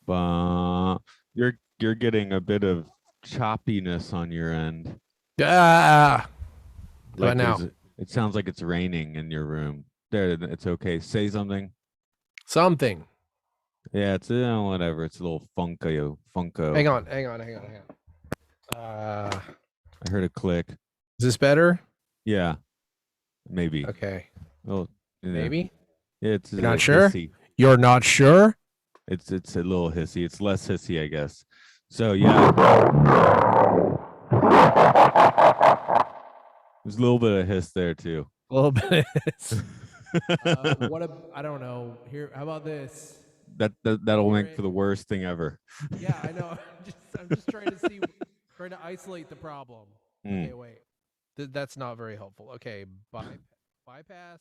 You're getting a bit of choppiness on your end. Ah, how about Like now? it sounds like it's raining in your room. There, it's okay. Say something. Something. Yeah, it's whatever. It's a little funko. Hang on. Uh, I heard a click. is this better? Yeah, maybe. Okay, Oh, yeah. maybe. It's You're not a sure? hissy. You're not sure? It's a little hissy. It's less hissy, I guess. So yeah, there's a little bit of hiss there too. A little bit. I don't know. Here, how about this? That'll Hear make it? for the worst thing ever. Yeah, I know. I'm just trying to see, trying to isolate the problem. Okay, Mm, wait. That's not very helpful. Okay, bypass,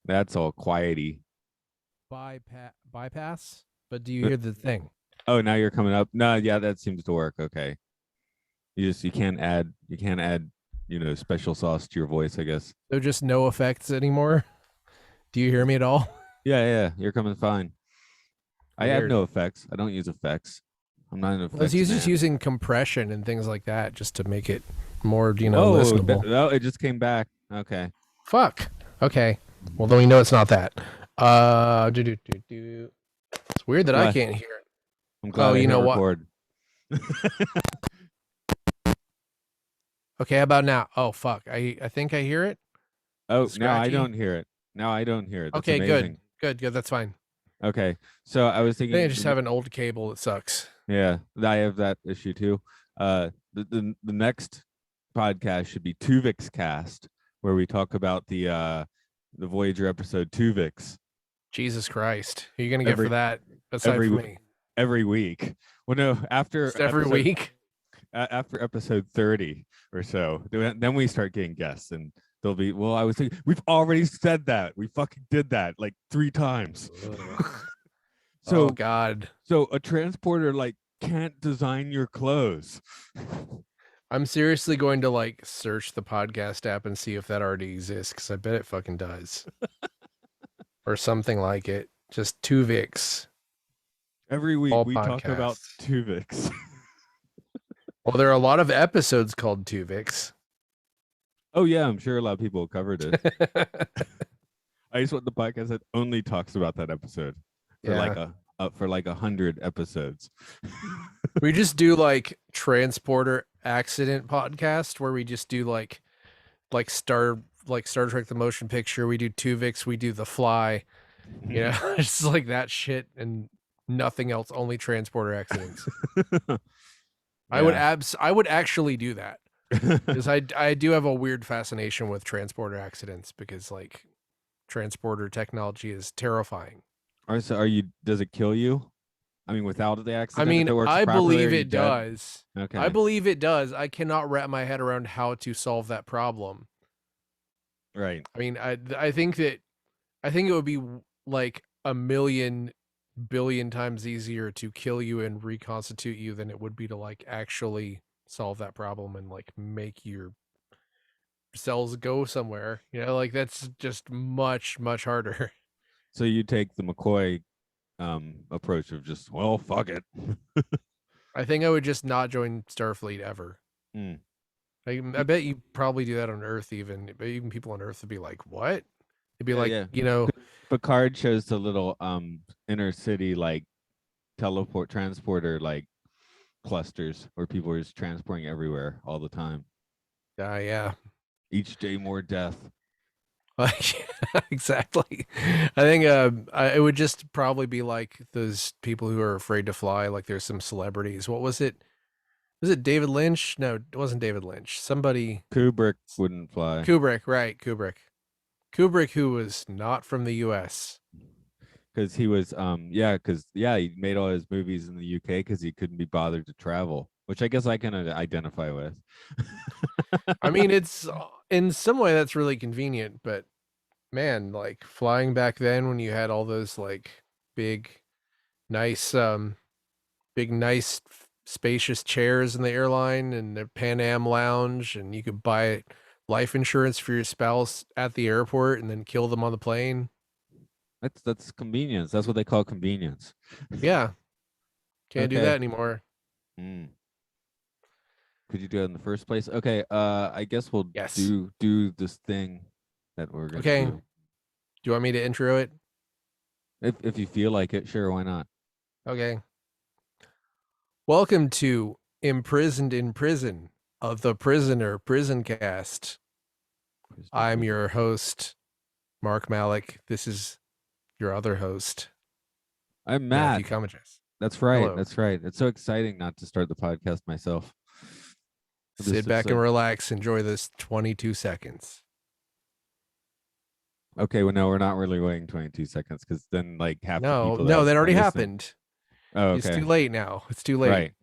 that's all quiety. bypass. But do you hear the thing? Oh, now you're coming up. No, yeah, that seems to work. Okay. You can't add special sauce to your voice, I guess. So just no effects anymore. Do you hear me at all? Yeah, you're coming fine. I add Weird. no effects. I don't use effects. I'm not an I was effects just man. using compression and things like that just to make it more, Oh, listenable. oh, it just came back. Okay. Fuck. Okay. Well, then we know it's not that. It's weird that I Glad, can't hear it. I'm glad I You hit know what? record. Okay, how about now? Oh fuck. I think I hear it. Oh, now I Scratchy. don't hear it. Now I don't hear it. That's Okay, good. amazing. Good, good. That's fine. Okay. So I was I think I thinking just have an old cable that sucks. yeah, I have that issue too. The next podcast should be Tuvix Cast, where we talk about the Voyager episode Tuvix Jesus Christ. Who are you gonna get for every that aside every from me? every week. Well, no, Just every week? after episode 30 or so, then we start getting guests, and they'll be. Well, I was thinking we've already said that. We fucking did that like 3 times. Oh So God. so a transporter like can't design your clothes. I'm seriously going to like search the podcast app and see if that already exists because I bet it fucking does. Or something like it. Just Tuvix. Every week All we talk about podcasts. Tuvix. Well, there are a lot of episodes called Tuvix. Oh yeah, I'm sure a lot of people covered it. I just want the podcast that only talks about that episode for like Yeah. for like 100 episodes. We just do like transporter accident podcast where we just do Star Trek the motion picture, we do Tuvix, we do The Fly. It's like that shit and nothing else, only transporter accidents. Yeah. I would actually do that. Because I do have a weird fascination with transporter accidents because like transporter technology is terrifying. So are you? Does it kill you? I mean, without the I accident, if mean, it works I properly, are believe you it dead? does. I Okay. believe it does. I cannot wrap my head around how to solve that problem. Right. I mean, I think it would be like a million billion times easier to kill you and reconstitute you than it would be to like actually solve that problem and like make your cells go somewhere. Like that's just much harder. So you take the McCoy approach of just, well, fuck it. I think I would just not join Starfleet ever. Mm. I bet you probably do that on Earth even. But even people on Earth would be like, "What?" They'd be Yeah, like, yeah. Picard shows the little inner city like transporter like clusters where people are just transporting everywhere all the time. yeah. Each day more death. Like, exactly. I think it would just probably be like those people who are afraid to fly. Like there's some celebrities. What was it? Was it David Lynch? No, it wasn't David Lynch. Somebody. Kubrick wouldn't fly Kubrick, right? Kubrick, who was not from the U.S. because he made all his movies in the UK because he couldn't be bothered to travel, which I guess I can identify with. I mean, it's in some way that's really convenient, but man, like flying back then when you had all those like big, nice, spacious chairs in the airline and the Pan Am lounge, and you could buy life insurance for your spouse at the airport and then kill them on the plane. That's convenience. That's what they call convenience. Yeah. Can't do that anymore. Mm. Could you do it in the first place? Okay. I guess we'll Yes. do this thing that we're gonna Okay. do. Do you want me to intro it? If you feel like it, sure, why not? Okay. Welcome to Imprisoned in Prison of the Prisoner Prison Cast. I'm your host, Mark Malik. This is your other host, I'm Matt. Matthew Cummings. That's right. Hello. That's right. It's so exciting not to start the podcast myself. Sit back and relax. Enjoy this 22 seconds. Okay, well, no, we're not really waiting 22 seconds because then like half the people. No, that already listening. happened. Oh, okay. It's too late now. It's too late. Right.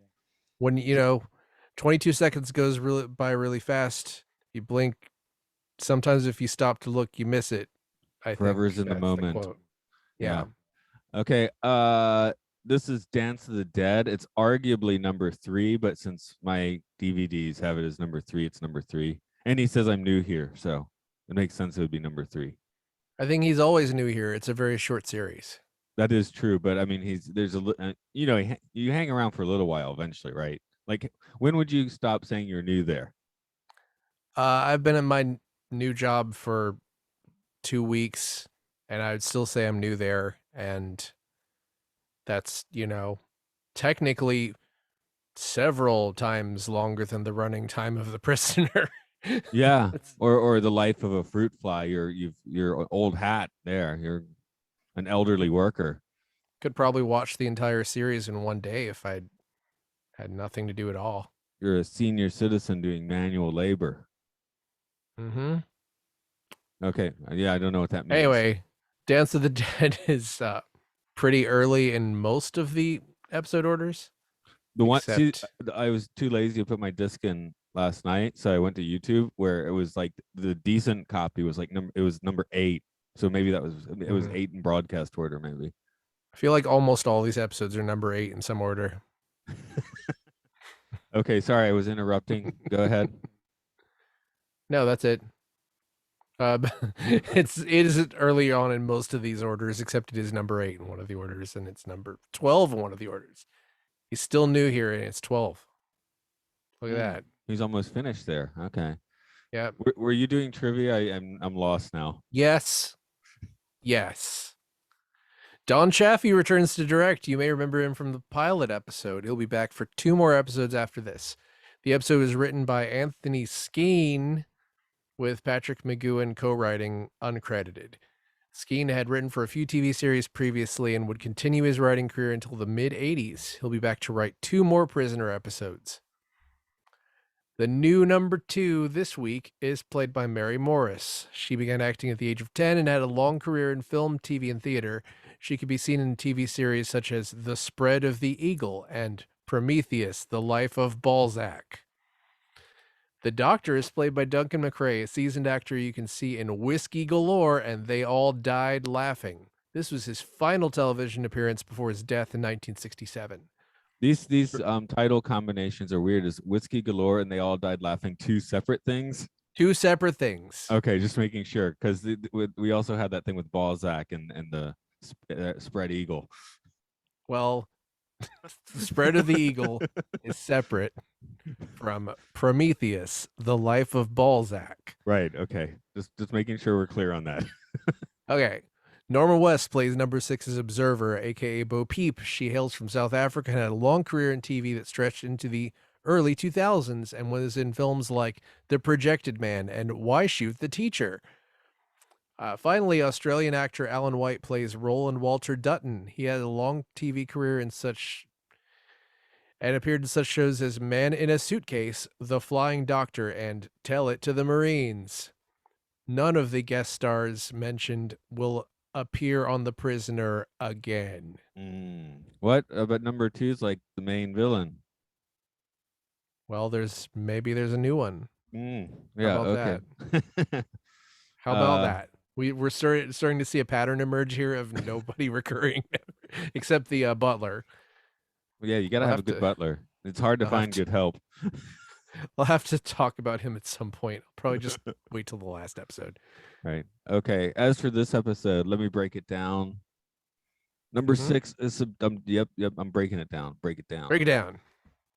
When 22 seconds goes by really fast. You blink. Sometimes if you stop to look, you miss it. Forever's in the moment. Yeah. Okay. This is Dance of the Dead. It's arguably number 3, but since my DVDs have it as number 3, it's number 3. And he says I'm new here, so it makes sense it would be number 3. I think he's always new here. It's a very short series. That is true, but I mean, you hang around for a little while eventually, right? Like, when would you stop saying you're new there? I've been at my new job for 2 weeks, and I would still say I'm new there, and that's technically several times longer than the running time of The Prisoner. Yeah, or the life of a fruit fly. You're old hat there. You're an elderly worker. Could probably watch the entire series in one day if I had nothing to do at all. You're a senior citizen doing manual labor. Mm-hmm. Okay, yeah, I don't know what that means. Anyway, Dance of the Dead is pretty early in most of the episode orders. I was too lazy to put my disc in last night, so I went to YouTube where it was like the decent copy was like number 8. So maybe it was 8 in broadcast order, maybe. I feel like almost all these episodes are number 8 in some order. Okay, sorry, I was interrupting. Go ahead. No, that's it. It is early on in most of these orders, except it is number 8 in one of the orders, and it's number 12 in one of the orders. He's still new here, and it's 12. Look at that. He's almost finished there. Okay. Yeah. Were you doing trivia? I'm lost now. Yes. Don Chaffee returns to direct. You may remember him from the pilot episode. He'll be back for 2 more episodes after this. The episode was written by Anthony Skeen, with Patrick Mcgoohan co-writing, uncredited. Skeen had written for a few TV series previously and would continue his writing career until the mid-'80s. He'll be back to write 2 more Prisoner episodes. The new number 2 this week is played by Mary Morris. She began acting at the age of 10 and had a long career in film, TV, and theater. She could be seen in TV series such as The Spread of the Eagle and Prometheus, The Life of Balzac. The Doctor is played by Duncan McRae, a seasoned actor you can see in Whiskey Galore and They All Died Laughing. This was his final television appearance before his death in 1967. These title combinations are weird. Is Whiskey Galore and They All Died Laughing 2 separate things? 2 separate things. Okay, just making sure, because we also had that thing with Balzac and the Spread Eagle. Well, The Spread of the Eagle is separate from Prometheus, The Life of Balzac. Right. Okay. Just making sure we're clear on that. Okay. Norma West plays number 6's Observer, aka Bo Peep. She hails from South Africa and had a long career in TV that stretched into the early 2000s and was in films like The Projected Man and Why Shoot the Teacher. Finally, Australian actor Alan White plays Roland Walter Dutton. He had a long TV career and appeared in such shows as Man in a Suitcase, The Flying Doctor, and Tell It to the Marines. None of the guest stars mentioned will appear on The Prisoner again. What? But number 2 is like the main villain. Well, maybe there's a new one. Yeah. How about that? How about that? We're starting to see a pattern emerge here of nobody recurring, except the butler. Yeah, you gotta have a good butler. It's hard to find good help. I'll have to talk about him at some point. I'll probably just wait till the last episode. Right. Okay. As for this episode, let me break it down. Number Mm-hmm. six is yep. I'm breaking it down. Break it down. Break it down.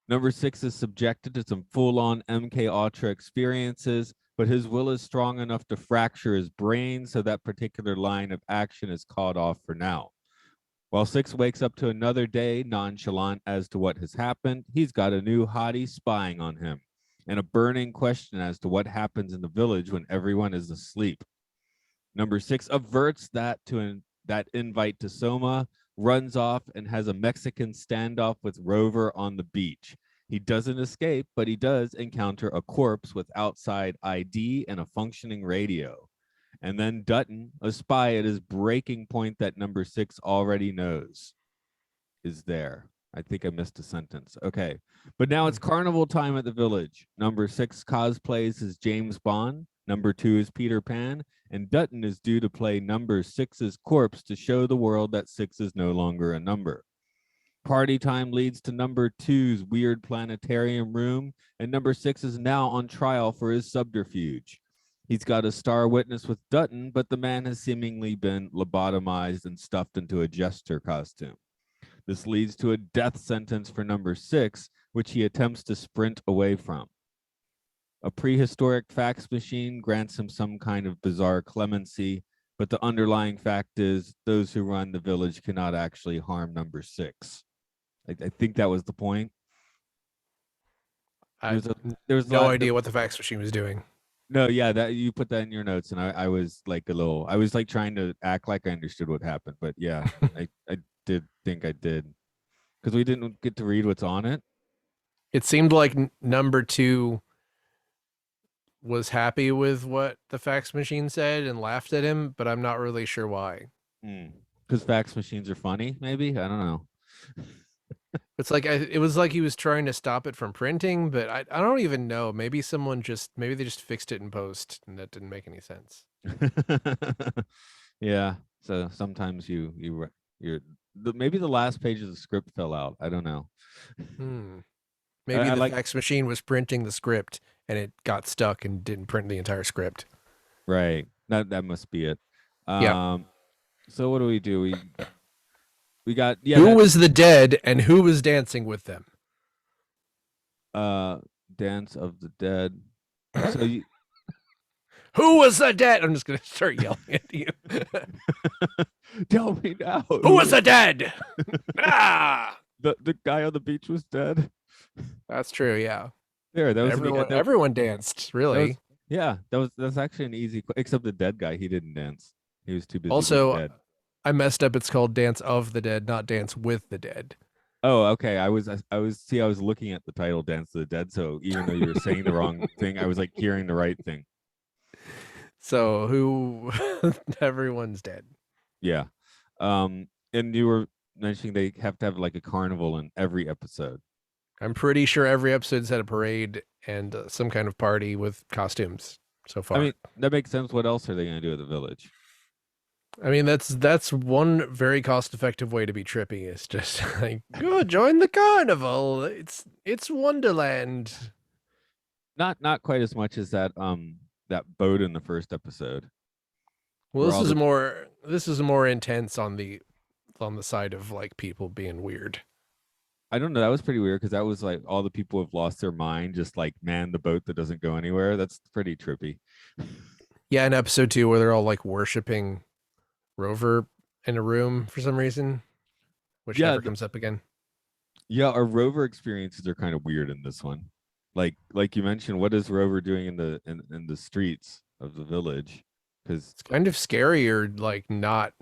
Number six is subjected to some full-on MK Ultra experiences, but his will is strong enough to fracture his brain, so that particular line of action is called off for now. While Six wakes up to another day, nonchalant as to what has happened, he's got a new hottie spying on him, and a burning question as to what happens in the village when everyone is asleep. Number six averts that invite to Soma, runs off, and has a Mexican standoff with Rover on the beach. He doesn't escape, but he does encounter a corpse with outside ID and a functioning radio. And then Dutton, a spy at his breaking point that number six already knows is there. I think I missed a sentence. Okay. But now it's carnival time at the village. Number six cosplays as James Bond. Number two is Peter Pan. And Dutton is due to play number six's corpse to show the world that six is no longer a number. Party time leads to number two's weird planetarium room, and number six is now on trial for his subterfuge. He's got a star witness with Dutton, but the man has seemingly been lobotomized and stuffed into a jester costume. This leads to a death sentence for number six, which he attempts to sprint away from. A prehistoric fax machine grants him some kind of bizarre clemency, but the underlying fact is those who run the village cannot actually harm number six. I think that was the point. I There was no idea what the fax machine was doing. No, yeah, that you put that in your notes, and I was like I was like trying to act like I understood what happened, but yeah, I did think I did because we didn't get to read what's on it. It seemed like number two was happy with what the fax machine said and laughed at him, but I'm not really sure why. Because fax machines are funny, maybe I don't know. It's like it was like he was trying to stop it from printing, but I don't even know. Maybe maybe they just fixed it in post, and that didn't make any sense. Yeah, so sometimes maybe the last page of the script fell out. I don't know. Maybe I the like fax machine was printing the script and it got stuck and didn't print the entire script. right. That must be it. Yeah. So what do? We got Who was the dead and who was dancing with them? Dance of the Dead. So you Who was the dead? I'm just gonna start yelling at you. tell me now. Who was the dead? Ah, The guy on the beach was dead. that's true. Yeah, There, that was everyone danced. Really. That's actually an easy. Except the dead guy, he didn't dance. He was too busy. Also, being dead. I messed up. It's called Dance of the Dead, not Dance with the Dead. Oh, okay. I was looking at the title Dance of the Dead, so even though you were saying the wrong thing, I was like hearing the right thing. So who everyone's dead. Yeah. And you were mentioning they have to have like a carnival in every episode. I'm pretty sure every episode's had a parade and some kind of party with costumes so far. I mean, that makes sense. What else are they going to do at the village? I mean, that's one very cost-effective way to be trippy is just like, go join the carnival. It's Wonderland. Not quite as much as that boat in the first episode. Well, this is more intense on the side of like people being weird. I don't know. That was pretty weird because that was like all the people have lost their mind, just like man the boat that doesn't go anywhere. That's pretty trippy. Yeah, in episode 2 where they're all like worshiping Rover in a room for some reason, which never comes up again. Yeah, our Rover experiences are kind of weird in this one. Like you mentioned, what is Rover doing in the streets of the village? Because it's kind of scary or like not.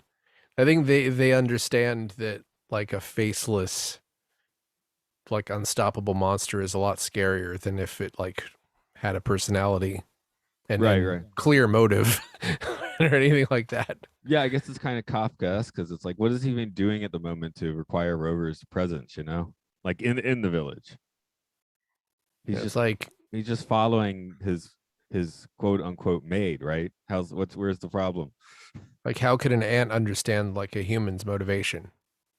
I think they understand that like a faceless, like unstoppable monster is a lot scarier than if it like had a personality and clear motive or anything like that. Yeah, I guess it's kind of Kafkaesque because it's like, what is he even doing at the moment to require Rover's presence? Like in the village. He's just following his quote unquote maid, right? Where's the problem? Like, how could an ant understand like a human's motivation?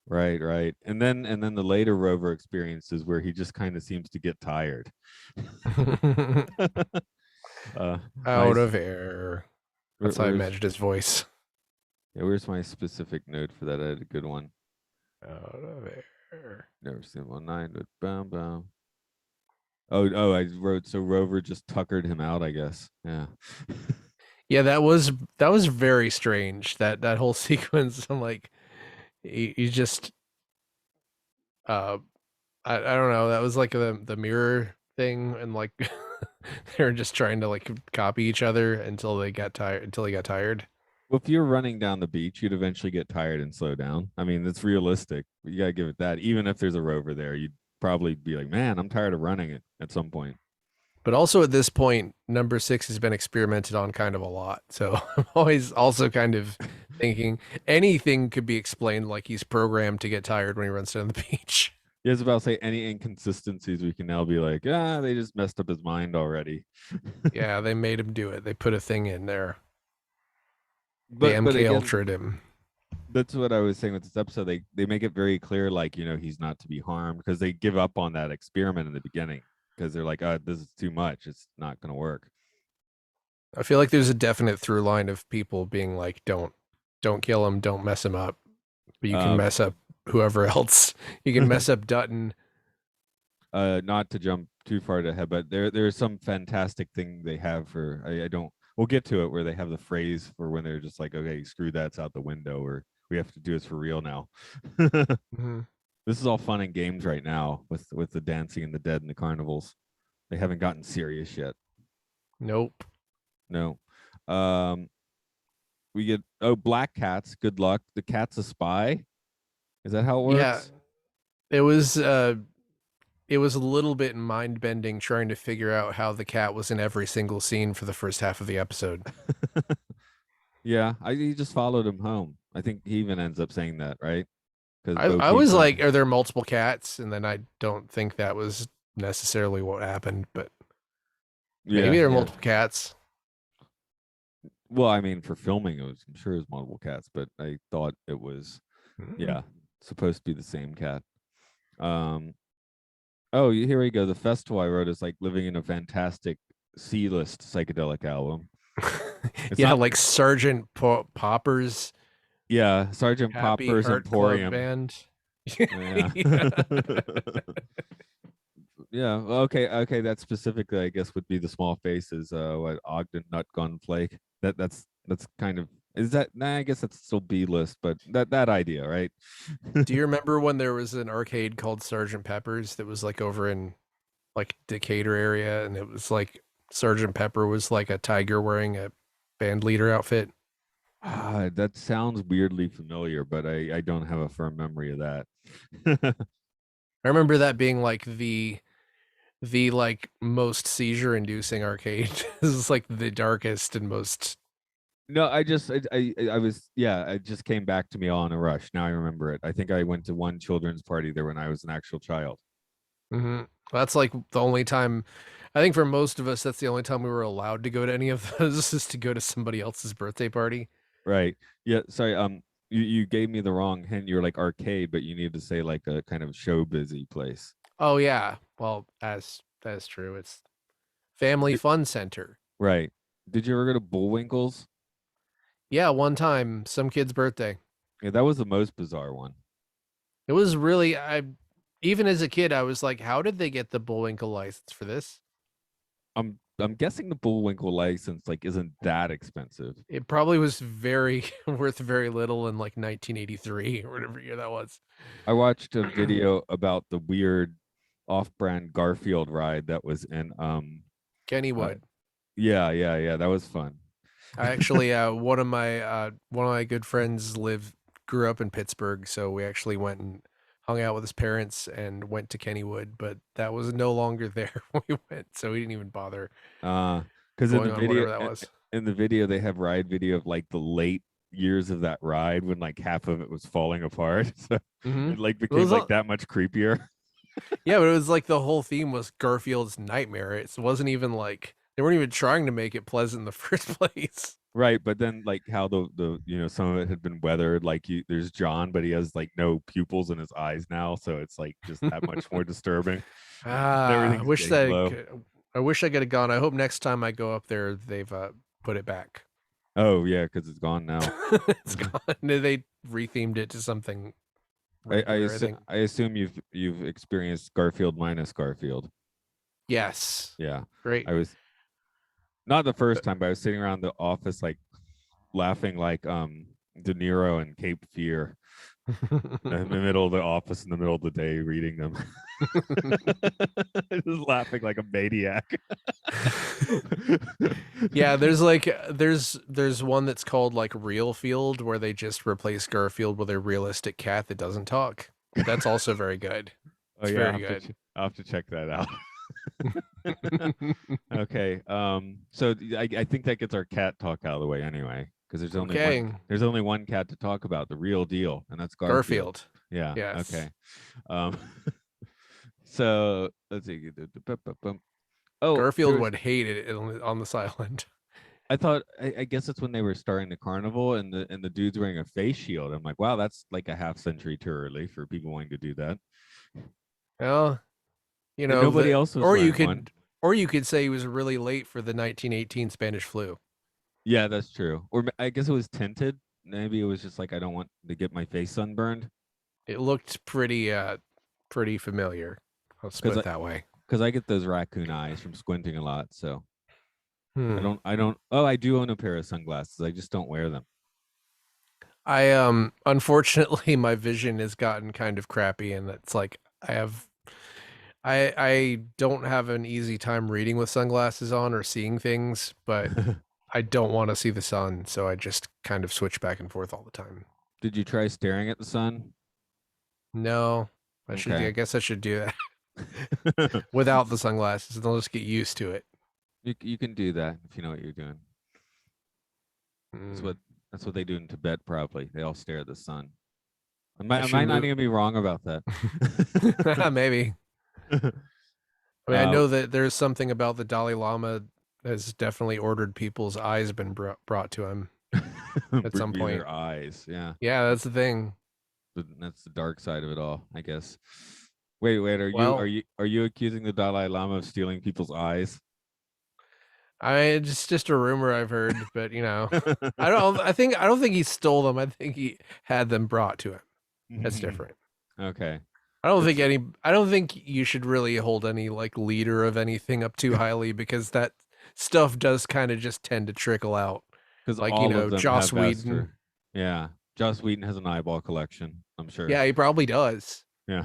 Right. And then the later Rover experiences where he just kind of seems to get tired. Out of air. That's how I imagined his voice. Yeah, where's my specific note for that? I had a good one. Out of there. Never seen 1-9, but bam bam. Oh, I wrote so Rover just tuckered him out, I guess. Yeah. Yeah, that was very strange. That whole sequence. I'm like, he just uh I don't know. That was like the mirror thing, and like they were just trying to like copy each other until they got tired. Until he got tired. Well, if you're running down the beach, you'd eventually get tired and slow down. I mean, it's realistic. You gotta give it that. Even if there's a rover there, you'd probably be like, "Man, I'm tired of running it." At some point. But also at this point, number six has been experimented on kind of a lot. So I'm always also kind of thinking anything could be explained like he's programmed to get tired when he runs down the beach. Yeah, I was about to say any inconsistencies we can now be like, they just messed up his mind already. Yeah, they made him do it. They put a thing in there. They But MK again, Ultra'd him. that's what I was saying with this episode. They make it very clear, like, he's not to be harmed, because they give up on that experiment in the beginning because they're like, this is too much. It's not gonna work. I feel like there's a definite through line of people being like, don't kill him, don't mess him up. But you can Um, mess up whoever else. You can mess up Dutton. not to jump too far ahead, but there's some fantastic thing they have for I don't we'll get to it where they have the phrase for when they're just like, okay, screw that's out the window, or we have to do this for real now. Mhm. This is all fun and games right now with the dancing and the dead and the carnivals. They haven't gotten serious yet. Nope. No. Um we get black cats, good luck. The cat's a spy. Is that how it Yeah, works? it was a little bit mind bending trying to figure out how the cat was in every single scene for the first half of the episode. Yeah, he just followed him home. I think he even ends up saying that, right? Because Bo I keeps was on. like, are there multiple cats? And then I don't think that was necessarily what happened, but maybe Yeah, there are yeah. multiple cats. Well, I mean, for filming, I'm sure it was multiple cats, but I thought it was, Mm. yeah, supposed to be the same cat. Um, oh, here we go. The festival I wrote is like living in a fantastic C-list psychedelic album. It's Yeah, not, like Popper's yeah, Sergeant Happy Popper's Heart Club Emporium. Band. Yeah. Yeah. Yeah. Well, okay. That specifically, I guess, would be the small faces. What Ogden Nut Gun Flake. That's kind of is that. Nah, I guess that's still B list, but that idea, right? Do you remember when there was an arcade called Sergeant Pepper's that was like over in like Decatur area, and it was like Sergeant Pepper was like a tiger wearing a band leader outfit? That sounds weirdly familiar, but I don't have a firm memory of that. I remember that being like the like most seizure inducing arcade. This is like the darkest and most. No, I was yeah, it just came back to me all in a rush. Now I remember it. I think I went to one children's party there when I was an actual child. Mhm. That's like the only time. I think for most of us, that's the only time we were allowed to go to any of those is to go to somebody else's birthday party. Right. Yeah. Sorry. You gave me the wrong hint. You were like arcade, but you needed to say like a kind of show busy place. Oh yeah, well, as that's true. It's Family Did, Fun Center. right. Did you ever go to Bullwinkle's? Yeah, one time, some kid's birthday. Yeah, that was the most bizarre one. It was really I even as a kid, I was like, how did they get the Bullwinkle license for this? I'm guessing the Bullwinkle license like isn't that expensive. It probably was very worth very little in like 1983 or whatever year that was. I watched a video about the weird off-brand Garfield ride that was in uh, Kennywood. yeah, that was fun. I actually one of my good friends grew up in Pittsburgh, so we actually went and hung out with his parents and went to Kennywood, but that was no longer there when we went, so we didn't even bother Because going on whatever that was. in the video they have ride video of like the late years of that ride when like half of it was falling apart. So Hmm. it like It became was like that much creepier. yeah, but it was like the whole theme was Garfield's nightmare. It wasn't even like they weren't even trying to make it pleasant in the first place. Right, but then like how the some of it had been weathered. Like there's John, but he has like no pupils in his eyes now, so it's like just that much more disturbing. And Ah, everything's getting low. I wish I could have gone. I hope next time I go up there, they've put it back. Oh yeah, because it's gone now. It's gone. They rethemed it to something regular, I think. I assume you've experienced Garfield minus Garfield. Yes. Yeah, Great. I was not the first time, but I was sitting around the office like laughing like De Niro and Cape Fear in the middle of the office in the middle of the day reading them. Just laughing like a maniac. Yeah, there's one that's called like Real Field where they just replace Garfield with a realistic cat that doesn't talk. That's also very good. Oh It's yeah, very good. I'll have to check that out. Okay. So I think that gets our cat talk out of the way anyway, because Okay. there's only one cat to talk about, the real deal, and that's Garfield. Garfield. Yeah. Yes. Okay. Um. So let's see. Oh, Garfield there's. would hate it on this island. I guess it's when they were starting the carnival and the dude's wearing a face shield. I'm like, wow, that's like a half century too early for people wanting to do that. Well, you And know, nobody else was wearing one. or you could say he was really late for the 1918 Spanish flu. Yeah, that's true. Or I guess it was tinted. Maybe it was just like I don't want to get my face sunburned It looked pretty familiar. Let's put because it that way. I get those raccoon eyes from squinting a lot. So Hmm. I don't. Oh, I do own a pair of sunglasses. I just don't wear them. I unfortunately my vision has gotten kind of crappy and it's like I don't have an easy time reading with sunglasses on or seeing things, but I don't want to see the sun, so I just kind of switch back and forth all the time. Did you try staring at the sun? No, I Okay. guess I should do that without the sunglasses and I'll just get used to it. You can do that if you know what you're doing. That's Mm. what that's what they do in Tibet. Probably they all stare at the sun. I I should might not move even be wrong about that. maybe. I mean, I uh, know that there's something about the Dalai Lama has definitely ordered people's eyes been brought to him at bring some me point. their eyes. Yeah, Yeah, that's the thing. but that's the dark side of it all, I guess. Wait. Well, Are you accusing the Dalai Lama of stealing people's eyes? it's just a rumor I've heard, but you know, I don't think he stole them. I think he had them brought to him. That's different. Okay. I That's don't think you should really hold any like leader of anything up too highly because that stuff does kind of just tend to trickle out. because Like, you all of know, them have Joss Whedon. Master. Yeah. Joss Whedon has an eyeball collection, I'm sure. Yeah, he probably does. Yeah.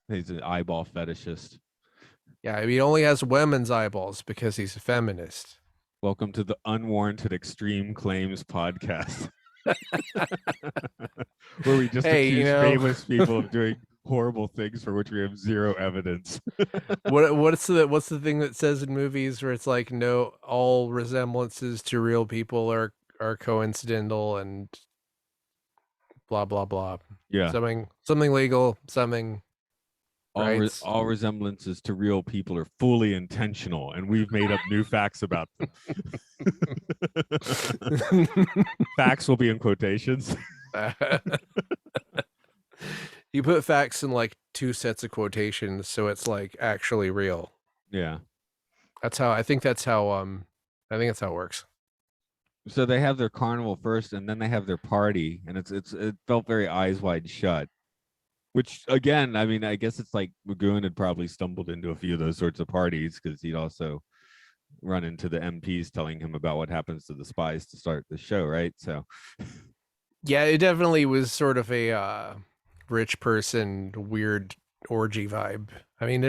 He's an eyeball fetishist. Yeah, he only has women's eyeballs because he's a feminist. Welcome to the Unwarranted Extreme Claims podcast, where we just Hey, you accuse know, famous people of doing horrible things for which we have zero evidence. what's the thing that says in movies where it's like no all resemblances to real people are coincidental and blah blah blah. Yeah. Something legal, something rights. All resemblances to real people are fully intentional, and we've made up new facts about them. Facts will be in quotations. You put facts in like two sets of quotations, so it's like actually real. Yeah. I think that's how I think that's how it works. So they have their carnival first, and then they have their party, and it felt very Eyes Wide Shut. Which again, I mean, I guess it's like Mcgoohan had probably stumbled into a few of those sorts of parties because he'd also run into the MPs telling him about what happens to the spies to start the show, right? So Yeah, it definitely was sort of a rich person weird orgy vibe. I mean,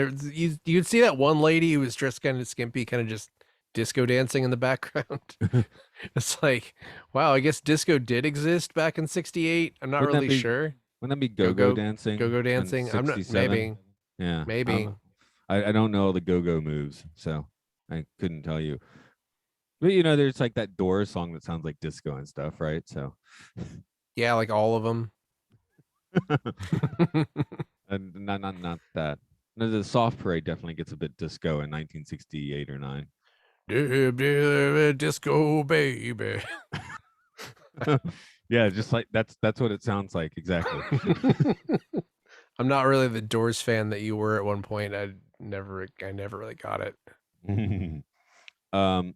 you'd see that one lady who was dressed kind of skimpy, kind of just disco dancing in the background. It's like, wow, I guess disco did exist back in '68. I'm not wouldn't that really be sure. wouldn't that be go-go dancing Go-go in dancing. I'm not. '67? Yeah, Maybe. I don't know all the go-go moves, so I couldn't tell you. But there's like that Doors song that sounds like disco and stuff, right? So Yeah, like all of them. and not that. No, the Soft Parade definitely gets a bit disco in 1968 or 9. Disco baby. Yeah, just like that's what it sounds like exactly. I'm not really the Doors fan that you were at one point. I never really got it. um,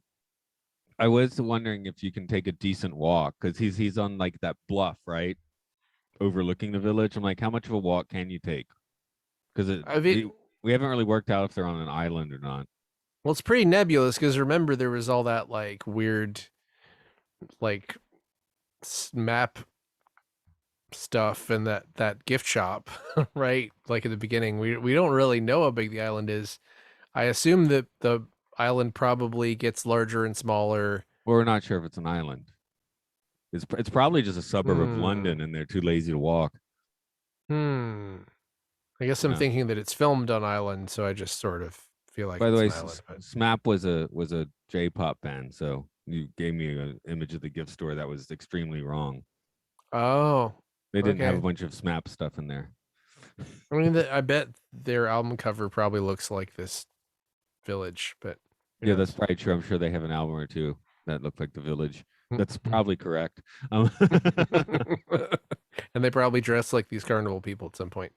I was wondering if you can take a decent walk because he's on like that bluff, right? overlooking the village. I'm like, how much of a walk can you take? Because I mean, we haven't really worked out if they're on an island or not. well, it's pretty nebulous because remember there was all that like weird like map stuff and that gift shop, right? Like at the beginning, we don't really know how big the island is. I assume that the island probably gets larger and smaller. Well, we're not sure if it's an island. It's probably just a suburb of Hmm. London, and they're too lazy to walk. Hmm. I guess I'm Yeah. thinking that it's filmed on island, so I just sort of feel like By the it's way, an island. But SMAP was a J-pop band, so you gave me an image of the gift store that was extremely wrong. oh, They didn't have a okay. bunch of SMAP stuff in there. I mean, I bet their album cover probably looks like this village, but who Yeah, that's knows? probably true. I'm sure they have an album or two that look like the Village. That's probably correct. And they probably dress like these carnival people at some point.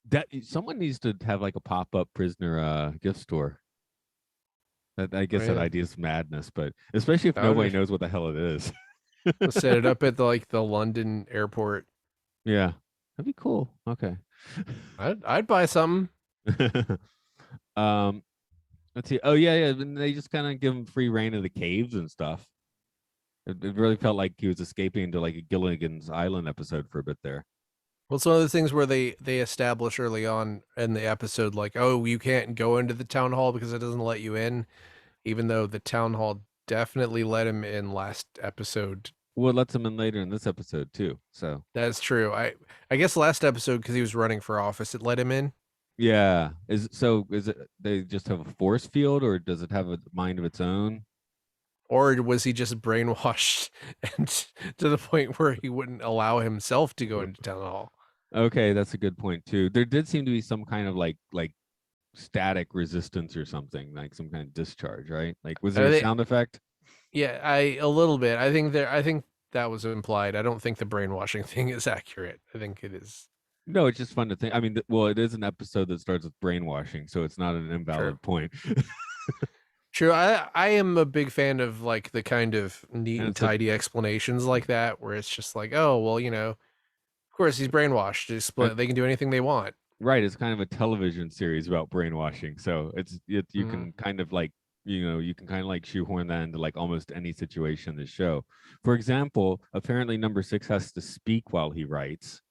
That someone needs to have like a pop-up prisoner gift store. That I guess that Yeah, idea is madness, but especially if that would nobody be, knows what the hell it is. set it up at the London airport. Yeah, that'd be cool. Okay. I'd buy something. um, let's see. Oh yeah, yeah. And they just kind of give him free reign of the caves and stuff. It really felt like he was escaping into like a Gilligan's Island episode for a bit there. Well, it's one of the things where they establish early on in the episode, like, oh, you can't go into the town hall because it doesn't let you in, even though the town hall definitely let him in last episode. Well, it lets him in later in this episode too. So That's true. I guess last episode because he was running for office, it let him in. yeah, is it they just have a force field or does it have a mind of its own? Or was he just brainwashed and to the point where he wouldn't allow himself to go into town hall? Okay, that's a good point too. There did seem to be some kind of like static resistance or something, like some kind of discharge, right? Like was And there I a think, sound effect? yeah, a little bit. I think that was implied. I don't think the brainwashing thing is accurate. I think it is No, it's just fun to think. I mean, well, it is an episode that starts with brainwashing, so it's not an true. invalid point. True. I am a big fan of like the kind of neat And and it's a tidy explanations like that, where it's just like, oh, well, of course he's brainwashed. and They can do anything they want. right, it's kind of a television series about brainwashing. So you Mhm. can kind of like you can kind of like shoehorn that into like almost any situation in the show. For example, apparently number six has to speak while he writes,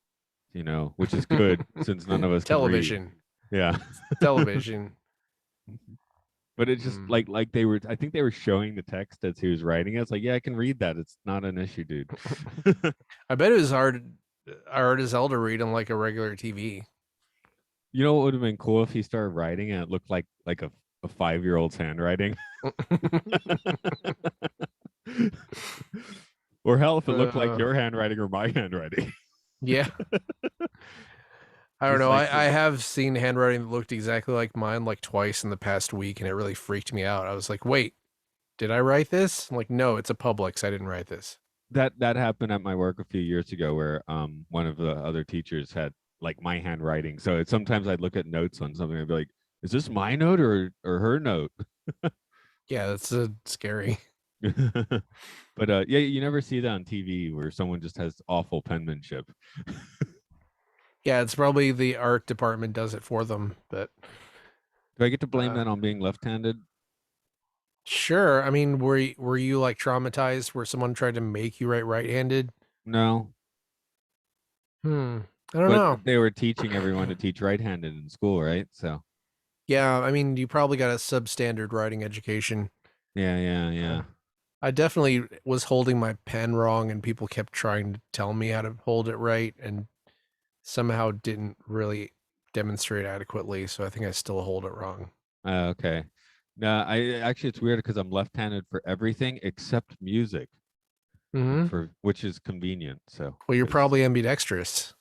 which is good since none of us can read. Television. Yeah. Television. But it's just Mm. like they were I think they were showing the text as he was writing it. It's like, yeah, I can read that. It's not an issue, dude. I bet it was hard as hell to read on like a regular TV. You know what would have been cool if he started writing and it looked like a 5-year-old's handwriting? Or hell, if it looked like uh, your handwriting or my handwriting. yeah. I don't Just know. like I have seen handwriting that looked exactly like mine like twice in the past week, and it really freaked me out. I was like, wait, did I write this? I'm like, no, it's a Publix. I didn't write this. that happened at my work a few years ago where one of the other teachers had like my handwriting. So sometimes I'd look at notes on something and be like, is this my note or her note? Yeah, that's scary. But yeah, you never see that on TV where someone just has awful penmanship. Yeah, it's probably the art department does it for them, but Do I get to blame uh, that on being left-handed? sure. I mean, were you like traumatized where someone tried to make you write right-handed? No, Hmm. I don't but know. they were teaching everyone to teach right-handed in school, right? So Yeah, I mean, you probably got a substandard writing education. yeah, yeah, Uh, yeah. I definitely was holding my pen wrong, and people kept trying to tell me how to hold it right, and somehow didn't really demonstrate adequately. So I think I still hold it wrong. Okay. No, I actually it's weird because I'm left-handed for everything except music, Hmm. for which is convenient. So Well, you're because probably ambidextrous.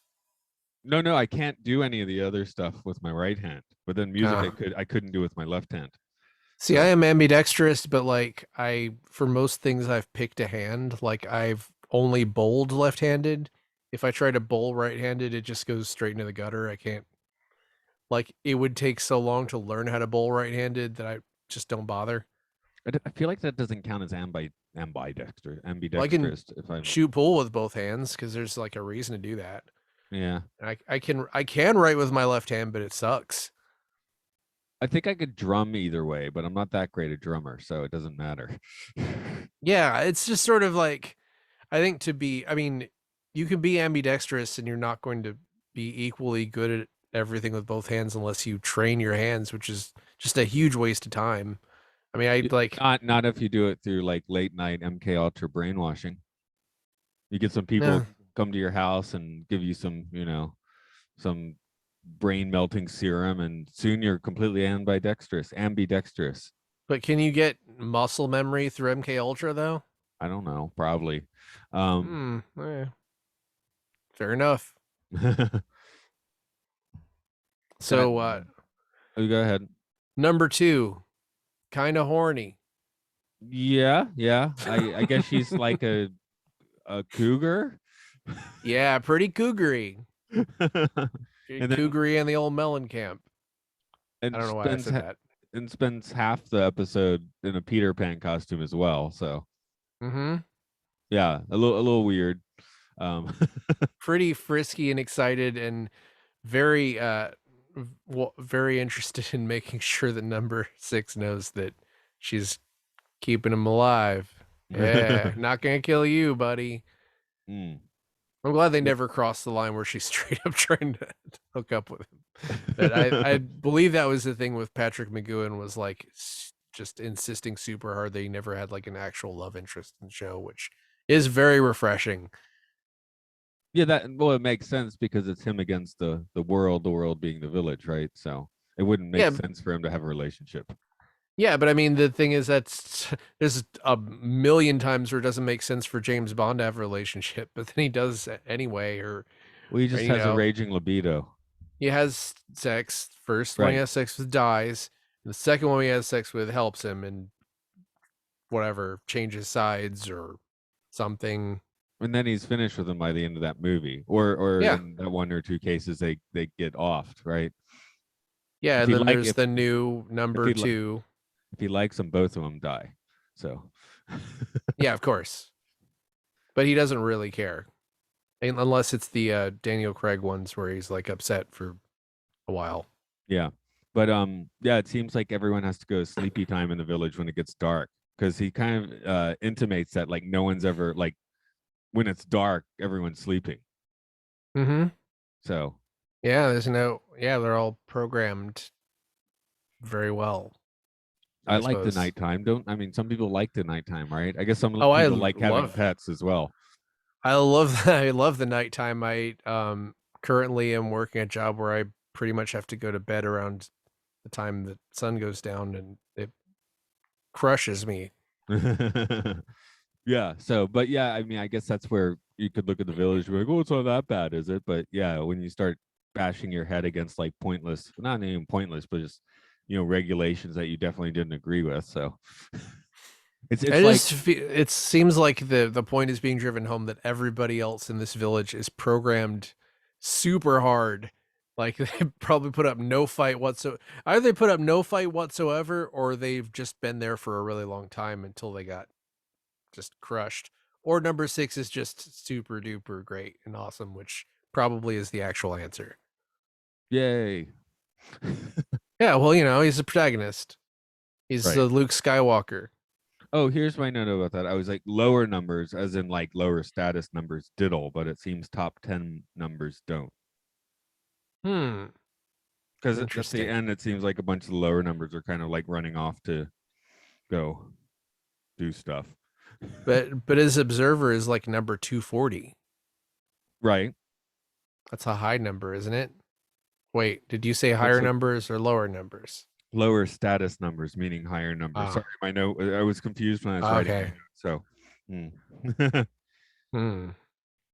no, I can't do any of the other stuff with my right hand. But then music Uh, I couldn't do with my left hand. See, I So am ambidextrous, but like for most things, I've picked a hand. Like I've only bowled left-handed. If I try to bowl right-handed, it just goes straight into the gutter. I can't. Like it would take so long to learn how to bowl right-handed that I just don't bother. I feel like that doesn't count as Well, I can ambidextrous. If I'm, shoot pool with both hands because there's like a reason to do that. yeah, And I can write with my left hand, but it sucks. I think I could drum either way, but I'm not that great a drummer, so it doesn't matter. Yeah, it's just sort of like I think I mean, you can be ambidextrous and you're not going to be equally good at everything with both hands unless you train your hands, which is just a huge waste of time. I mean, I like, Not if you do it through like late night MK Ultra brainwashing. You get some people no, come to your house and give you some, some brain melting serum, and soon you're completely ambidextrous. but can you get muscle memory through MK Ultra though? I don't know, probably. Um, Fair enough. that So, oh, go ahead. number 2, kind of horny. Yeah, yeah. I guess she's like a cougar. Yeah, pretty cougary. and then Cougary and the old melon camp. I and don't know why I said that. spends half the episode in a Peter Pan costume as well. So Mm-hmm. yeah, a little weird. Um, Pretty frisky and excited and very very interested in making sure that number 6 knows that she's keeping him alive. Yeah, not gonna kill you, buddy. mm. I'm glad they never crossed the line where she's straight up trying to hook up with him. But I believe that was the thing with Patrick Mcgoohan, was like just insisting super hard that he never had like an actual love interest in the show, which is very refreshing. Yeah, it makes sense because it's him against the world being the village, right? So it wouldn't make Yeah, sense for him to have a relationship. yeah, but I mean the thing is that's there's a million times where it doesn't make sense for James Bond to have a relationship, but then he does anyway, Well, he or just has a raging libido. he has sex. First one he Right. has sex with dies. And the second one he has sex with helps him and whatever, changes sides or something. And then he's finished with him by the end of that movie. Or Yeah. in that one or two cases they get offed, right? Yeah, If and he then like there's the new if number he 2. if he likes them, both of them die. So Yeah, of course. But he doesn't really care. Unless it's the Daniel Craig ones where he's like upset for a while. yeah. But yeah, it seems like everyone has to go sleepy time in the village when it gets dark, because he kind of intimates that like no one's ever like, when it's dark, everyone's sleeping. Mm-hmm. So Yeah, they're all programmed very well, I I like the suppose. nighttime. Don't I mean some people like the nighttime, right? I guess some Oh, people like having pets as well. I love I love the nighttime. I currently am working a job where I pretty much have to go to bed around the time the sun goes down, and it crushes me. Yeah. So, but yeah, I mean, I guess that's where you could look at the village and be like, oh, it's not that bad, is it? But yeah, when you start bashing your head against like pointless, not even pointless, but just regulations that you definitely didn't agree with. So it's like, It seems like the point is being driven home that everybody else in this village is programmed super hard. Like they probably put up no fight whatsoever. Either they put up no fight whatsoever, or they've just been there for a really long time until they got just crushed. Or number 6 is just super duper great and awesome, which probably is the actual answer. yay. Yeah, well, he's the protagonist. He's Right. Luke Skywalker. Oh, here's my note about that. I was like, lower numbers, as in like lower status numbers, diddle, but it seems top 10 numbers don't. Hmm. Because at the Interesting. end, it seems like a bunch of the lower numbers are kind of like running off to go do stuff. But his observer is like number 240. Right. That's a high number, isn't it? Wait, did you say What's higher numbers or lower numbers? lower status numbers, meaning higher numbers? Sorry, Ah, my note. I was confused when I was writing my okay. note. So, hmm. Hmm.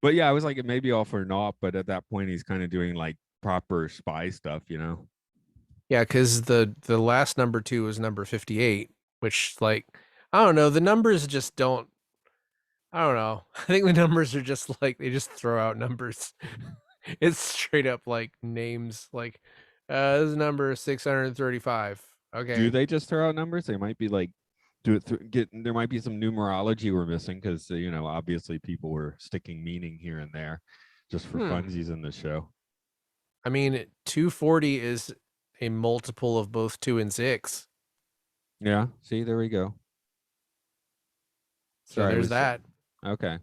But yeah, I was like, maybe all for naught. But at that point, he's kind of doing like proper spy stuff. Yeah, because the last number 2 is number 58, which like I don't know, the numbers just don't. I don't know. I think the numbers are just like they just throw out numbers. It's straight up like names like this is number 635. Do Okay. they just throw out numbers? They might be like do it through. There might be some numerology we're missing because obviously people were sticking meaning here and there, just for funsies in the show. I mean, 240 is a multiple of both 2 and 6. Yeah. See, there we go. So Sorry, there's that. okay.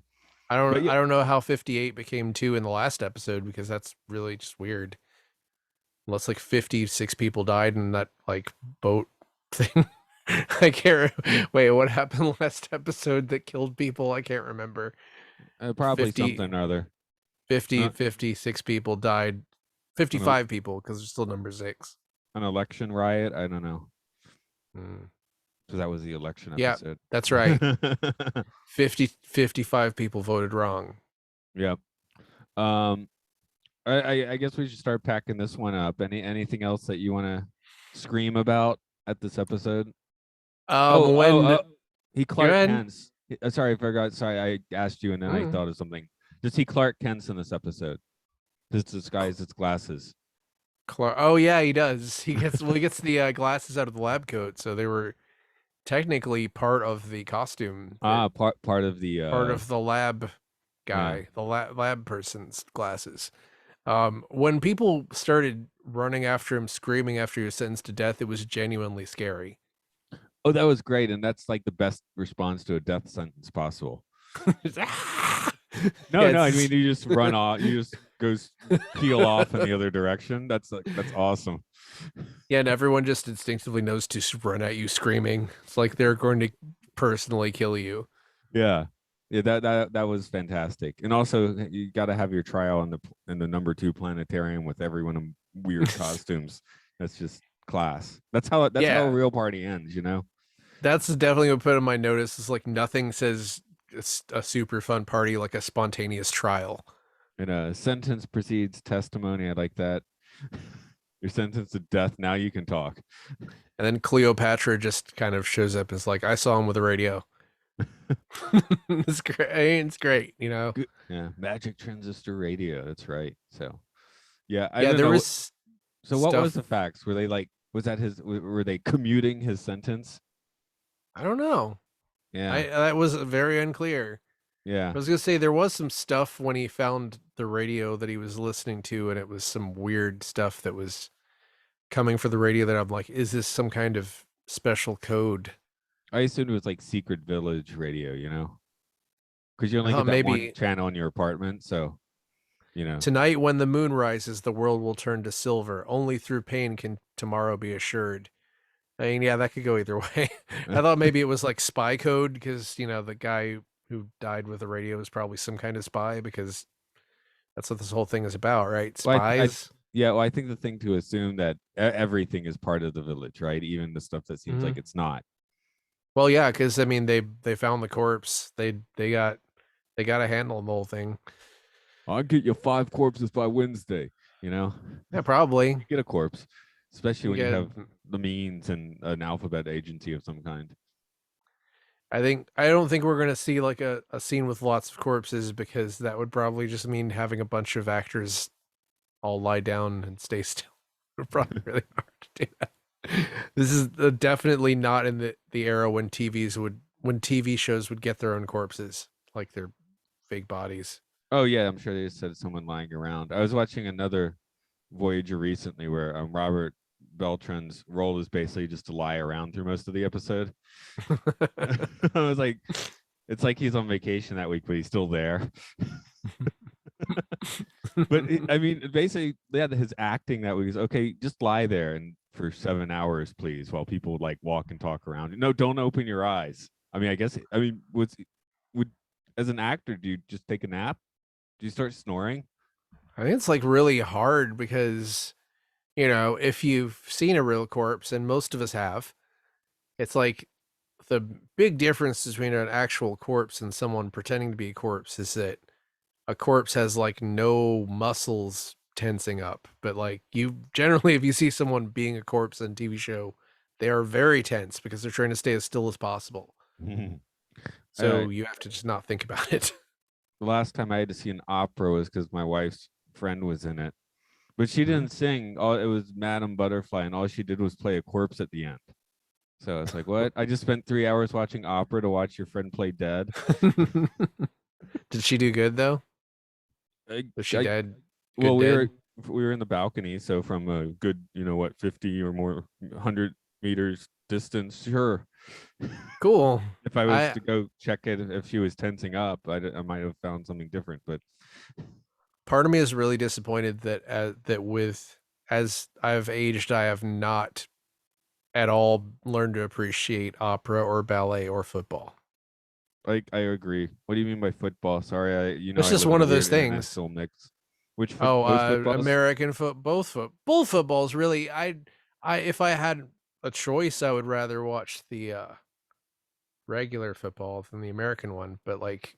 I But don't yeah, I don't know how 58 became 2 in the last episode because that's really just weird. Unless like 56 people died in that like boat thing. I can't wait, what happened last episode that killed people? I can't remember. probably 50 something or other. 50 Uh, 56 people died. an, 55 people because there's still number 6. an election riot. I don't know. Mm. Because that was the election Yeah, episode. that's right. 55 people voted wrong. Yep. Um, I guess we should start packing this one up. Anything else that you want to scream about at this episode? When He go Clark ahead. Kent's. Sorry, I forgot. Sorry, I asked you and then I Mm. thought of something. Does he Clark Kent's in this episode? His disguise, his glasses. Oh yeah, he does. He gets the glasses out of the lab coat, so they were technically part of the costume that Part of the part of the lab yeah. guy, the lab person's glasses. When people started running after him, screaming after he was sentenced to death, it was genuinely scary. Oh, that was great, and that's like the best response to a death sentence possible. No, Yeah, no, I mean you just run off, you just peel off in the other direction. That's awesome. yeah, and everyone just instinctively knows to run at you screaming. It's like they're going to personally kill you. Yeah, yeah, that was fantastic. And also, you got to have your trial in the number 2 planetarium with everyone in weird costumes. That's just class. That's how a Yeah, real party ends. that's definitely what put on my notice. Is like nothing says a super fun party like a spontaneous trial. And a sentence precedes testimony. I like that. You're sentenced to death. Now you can talk. And then Cleopatra just kind of shows up as like, I saw him with a radio. It's great. It's great, you know. Good. Yeah, magic transistor radio. That's right. So, yeah, I Yeah, don't there know. was So, what was stuff. the facts? Were they like? Was that his? Were they commuting his sentence? I don't know. Yeah, I that was very unclear. yeah. I was gonna say there was some stuff when he found the radio that he was listening to, and it was some weird stuff that was coming for the radio. That I'm like, is this some kind of special code? I assumed it was like Secret Village radio. Because you I only thought get that one maybe channel in your apartment. So, tonight, when the moon rises, the world will turn to silver. Only through pain can tomorrow be assured. I mean, yeah, that could go either way. I thought maybe it was like spy code because, the guy who died with the radio is probably some kind of spy because that's what this whole thing is about, right? well, Spies. yeah. Well, I think the thing to assume that everything is part of the village, right? Even the stuff that seems Hmm. like it's not. Well, yeah, because I mean, they found the corpse. They got a handle on the whole thing. I'll get you 5 corpses by Wednesday. Yeah, probably. You get a corpse, especially You when you get. have the means and an alphabet agency of some kind. I don't think we're gonna see like a scene with lots of corpses because that would probably just mean having a bunch of actors all lie down and stay still. It's probably really hard to do that. This is definitely not in the era when TV shows would get their own corpses, like their fake bodies. Oh yeah, I'm sure they just said someone lying around. I was watching another Voyager recently where Robert Beltran's role is basically just to lie around through most of the episode. I was like, it's like he's on vacation that week, but he's still there. But I mean, basically, yeah, his acting that week is okay. Just lie there and for 7 hours, please, while people like walk and talk around. No, don't open your eyes. I mean, I guess. I mean, would as an actor, do you just take a nap? Do you start snoring? I think it's like really hard because if you've seen a real corpse, and most of us have, it's like the big difference between an actual corpse and someone pretending to be a corpse is that a corpse has like no muscles tensing up, but like you generally, if you see someone being a corpse in a TV show, they are very tense because they're trying to stay as still as possible. Uh, So you have to just not think about it. the last time I had to see an opera was because my wife's friend was in it, but she Mhm. didn't sing. All it was Madame Butterfly, and all she did was play a corpse at the end. So it's like, what? I just spent 3 hours watching opera to watch your friend play dead. Did she do good though? I, Was she I, dead? well, Good dead? we were in the balcony, so from a good, 50 or more 100 meters distance, sure. Cool. If I was I to go check it, if she was tensing up, I might have found something different. But Part of me is really disappointed that as I've aged, I have not at all learned to appreciate opera or ballet or football. I agree. What do you mean by football? Sorry, It's I just live in one a of those weird things. international mix. Which Oh, both footballs? American both footballs. Really, if I had a choice, I would rather watch the regular football than the American one. But like,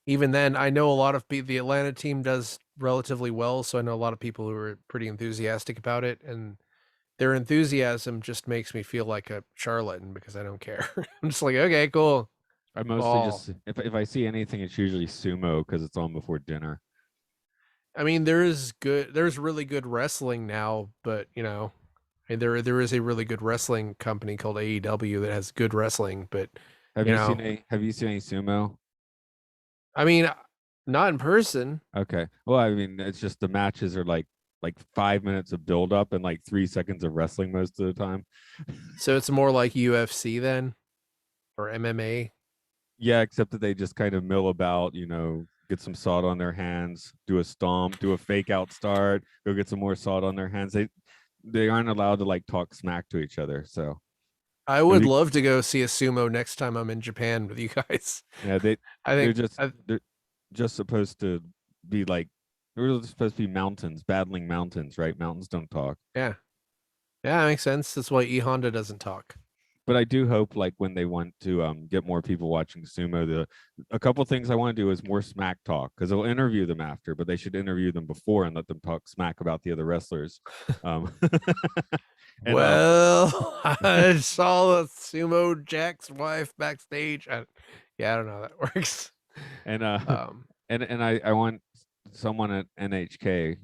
even then, I know a lot of the Atlanta team does relatively well, so I know a lot of people who are pretty enthusiastic about it, and their enthusiasm just makes me feel like a charlatan because I don't care. I'm just like, okay, cool, I mostly ball. just if I see anything, it's usually sumo because it's on before dinner. I mean, there's really good wrestling now, but and there is a really good wrestling company called AEW that has good wrestling, but Have you you seen know, any? Have you seen any sumo? I mean, not in person. Okay. Well, I mean, it's just the matches are like 5 minutes of build up and like 3 seconds of wrestling most of the time. So it's more like UFC then or MMA. Yeah, except that they just kind of mill about, get some salt on their hands, do a stomp, do a fake out start, go get some more salt on their hands. They aren't allowed to like talk smack to each other. So I have would you? love to go see a sumo next time I'm in Japan with you guys. Yeah, I they're think just they're just supposed to be like they're supposed to be mountains, battling mountains, right? Mountains don't talk. yeah. Yeah, that makes sense. That's why E Honda doesn't talk. But I do hope like when they want to get more people watching sumo, a couple things I want to do is more smack talk because they'll interview them after, but they should interview them before and let them talk smack about the other wrestlers. Um, and Well, I saw the sumo Jack's wife backstage. Yeah, I don't know how that works. and Um, and I want someone at NHK,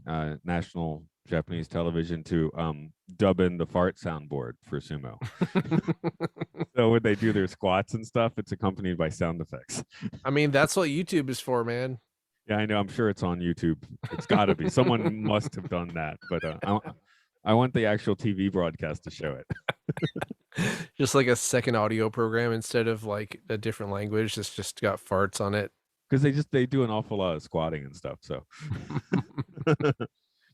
National Japanese Television, to dub in the fart soundboard for sumo. So when they do their squats and stuff, it's accompanied by sound effects. I mean, that's what YouTube is for, man. Yeah, I know. I'm sure it's on YouTube. It's got to be. Someone must have done that. But I want the actual TV broadcast to show it Just like a second audio program instead of like a different language that's just got farts on it. because they do an awful lot of squatting and stuff. So,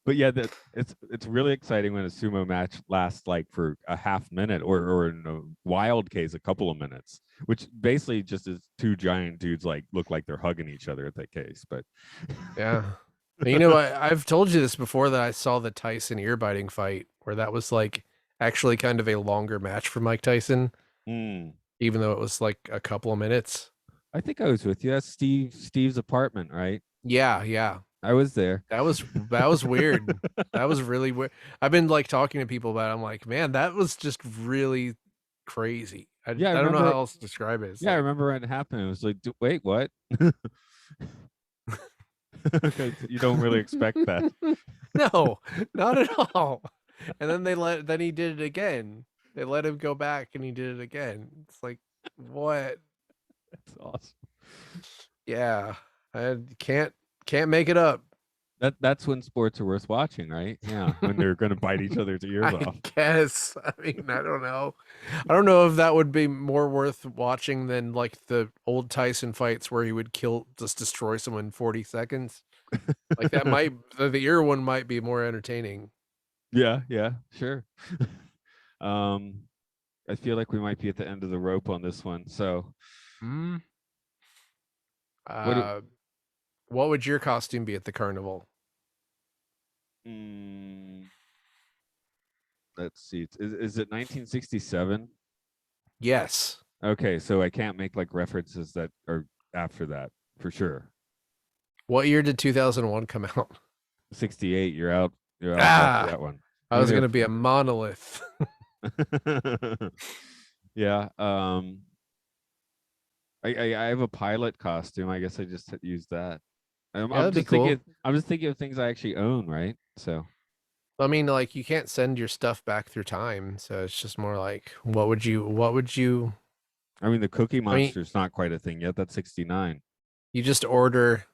but yeah, that it's really exciting when a sumo match lasts like for a half minute or in a wild case a couple of minutes, which basically just is two giant dudes like look like they're hugging each other at that case. But Yeah. I've told you this before that I saw the Tyson ear biting fight where that was like actually kind of a longer match for Mike Tyson, mm, even though it was like a couple of minutes. I think I was with you. That's Steve's apartment, right? Yeah, yeah. I was there. That was weird. That was really weird. I've been like talking to people about it. I'm like, man, that was just really crazy. I Yeah, I I don't know how remember. else to describe it. It's Yeah, I like, remember when it happened. It was like, wait, what? Because you don't really expect that. no, not at all. And then he did it again. They let him go back and he did it again. It's like, what? That's awesome. Yeah. I can't make it up. That's when sports are worth watching, right? Yeah, when they're gonna bite each other's ears I off. guess. I mean, I don't know. I don't know if that would be more worth watching than like the old Tyson fights where he would just destroy someone in 40 seconds. Like that might the ear one might be more entertaining. Yeah, yeah, sure. um, I feel like we might be at the end of the rope on this one. So, Hmm. what? Uh, what would your costume be at the carnival? Mm, let's see. Is it 1967? Yes. Okay, so I can't make like references that are after that for sure. What year did 2001 come out? 68. You're out off Ah, that one. I I'm was gonna gonna be a monolith. yeah. I have a pilot costume. I guess I just used that. Yeah, that'd be cool. I'm just thinking of things I actually own, right? So I mean, like you can't send your stuff back through time, so it's just more like, what would you? I mean, the Cookie I mean, Monster's not quite a thing yet. That's 69. you just order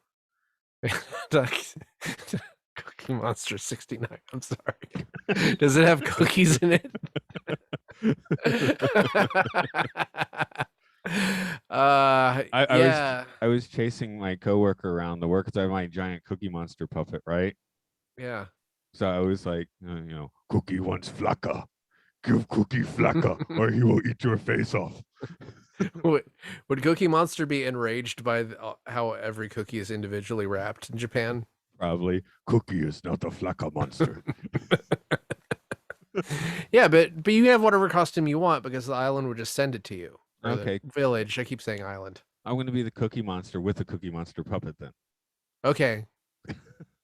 Cookie Monster 69. I'm sorry. Does it have cookies in it? Yeah. I was chasing my coworker around the work because I have my giant Cookie Monster puppet, right? Yeah. So I was like, Cookie wants Flacca. Give Cookie Flacca, or he will eat your face off. Would Cookie Monster be enraged by how every cookie is individually wrapped in Japan? Probably. Cookie is not a Flacca monster. Yeah, but you have whatever costume you want because the island would just send it to you. Or Okay. the village. I keep saying island. I'm going to be the Cookie Monster with the Cookie Monster puppet then. Okay.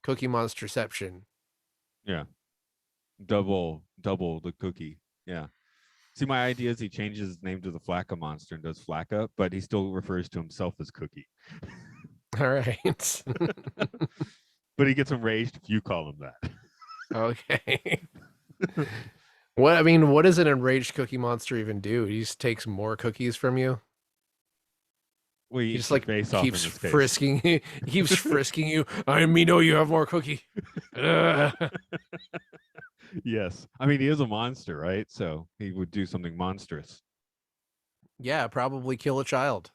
Cookie Monsterception. Yeah. Double the cookie. Yeah. See, my idea is he changes his name to the Flacca Monster and does Flacca, but he still refers to himself as Cookie. All right. But he gets enraged if you call him that. Okay. What does an enraged Cookie Monster even do? He just takes more cookies from you. Well, He just like face off keeps in his face. frisking. He keeps frisking you. I mean, no, you have more cookie. Yes, I mean he is a monster, right? So he would do something monstrous. Yeah, probably kill a child.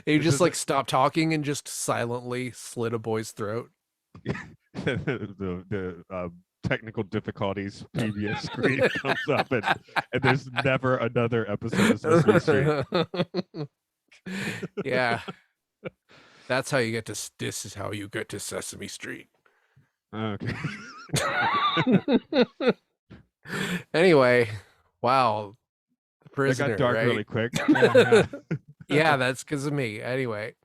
He just like stop talking and just silently slit a boy's throat. the technical difficulties PBS screen comes up and there's never another episode of Sesame Street. Yeah. That's how you get to this is how you get to Sesame Street. Okay. Anyway, wow. The Prisoner, that got dark right? really quick. Yeah, yeah, that's because of me. Anyway.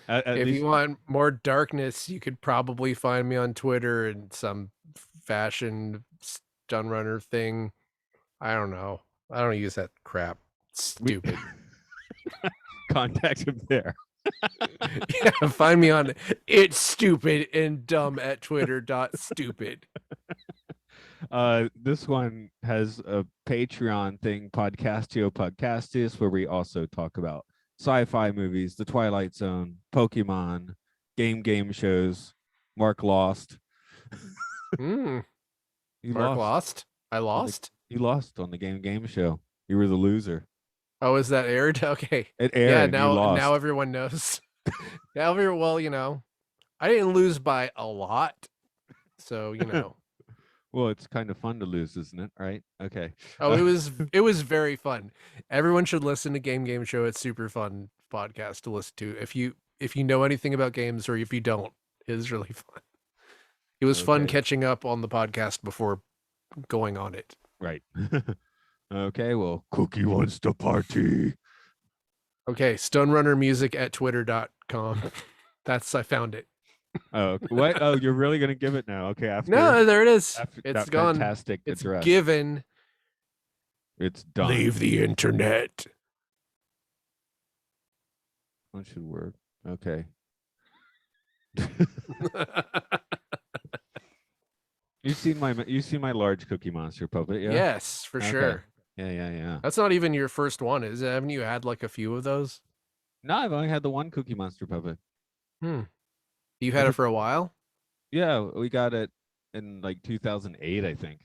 If you want more darkness, you could probably find me on Twitter and some fashion stun runner thing. I don't know. I don't use that crap. It's stupid. Contact him there. Yeah, find me on it's stupid and dumb at twitter.stupid. This one has a Patreon thing, Podcastus, where we also talk about sci-fi movies, The Twilight Zone, Pokemon, game shows. Mark lost. Mark lost. I lost. You lost on the game show. You were the loser. Oh, is that aired? Okay. It aired. Yeah, now everyone knows. Well, I didn't lose by a lot, so Well, it's kind of fun to lose, isn't it? Right? Okay. Oh, it was very fun. Everyone should listen to Game Show. It's super fun podcast to listen to. If you know anything about games or if you don't, it is really fun. It was fun catching up on the podcast before going on it. Right. Okay, well, Cookie wants to party. Okay, Stunrunner Music at twitter.com. I found it. Oh, what? Oh, you're really gonna give it now? Okay, no, there it is. It's gone. Fantastic. It's address. given. It's done. Leave the internet. That should work. Okay. You've seen my large Cookie Monster puppet, yeah? Yes, for sure. Yeah. That's not even your first one, is it? Haven't you had like a few of those? No, I've only had the one Cookie Monster puppet. You had it for a while? Yeah, we got it in like 2008, I think.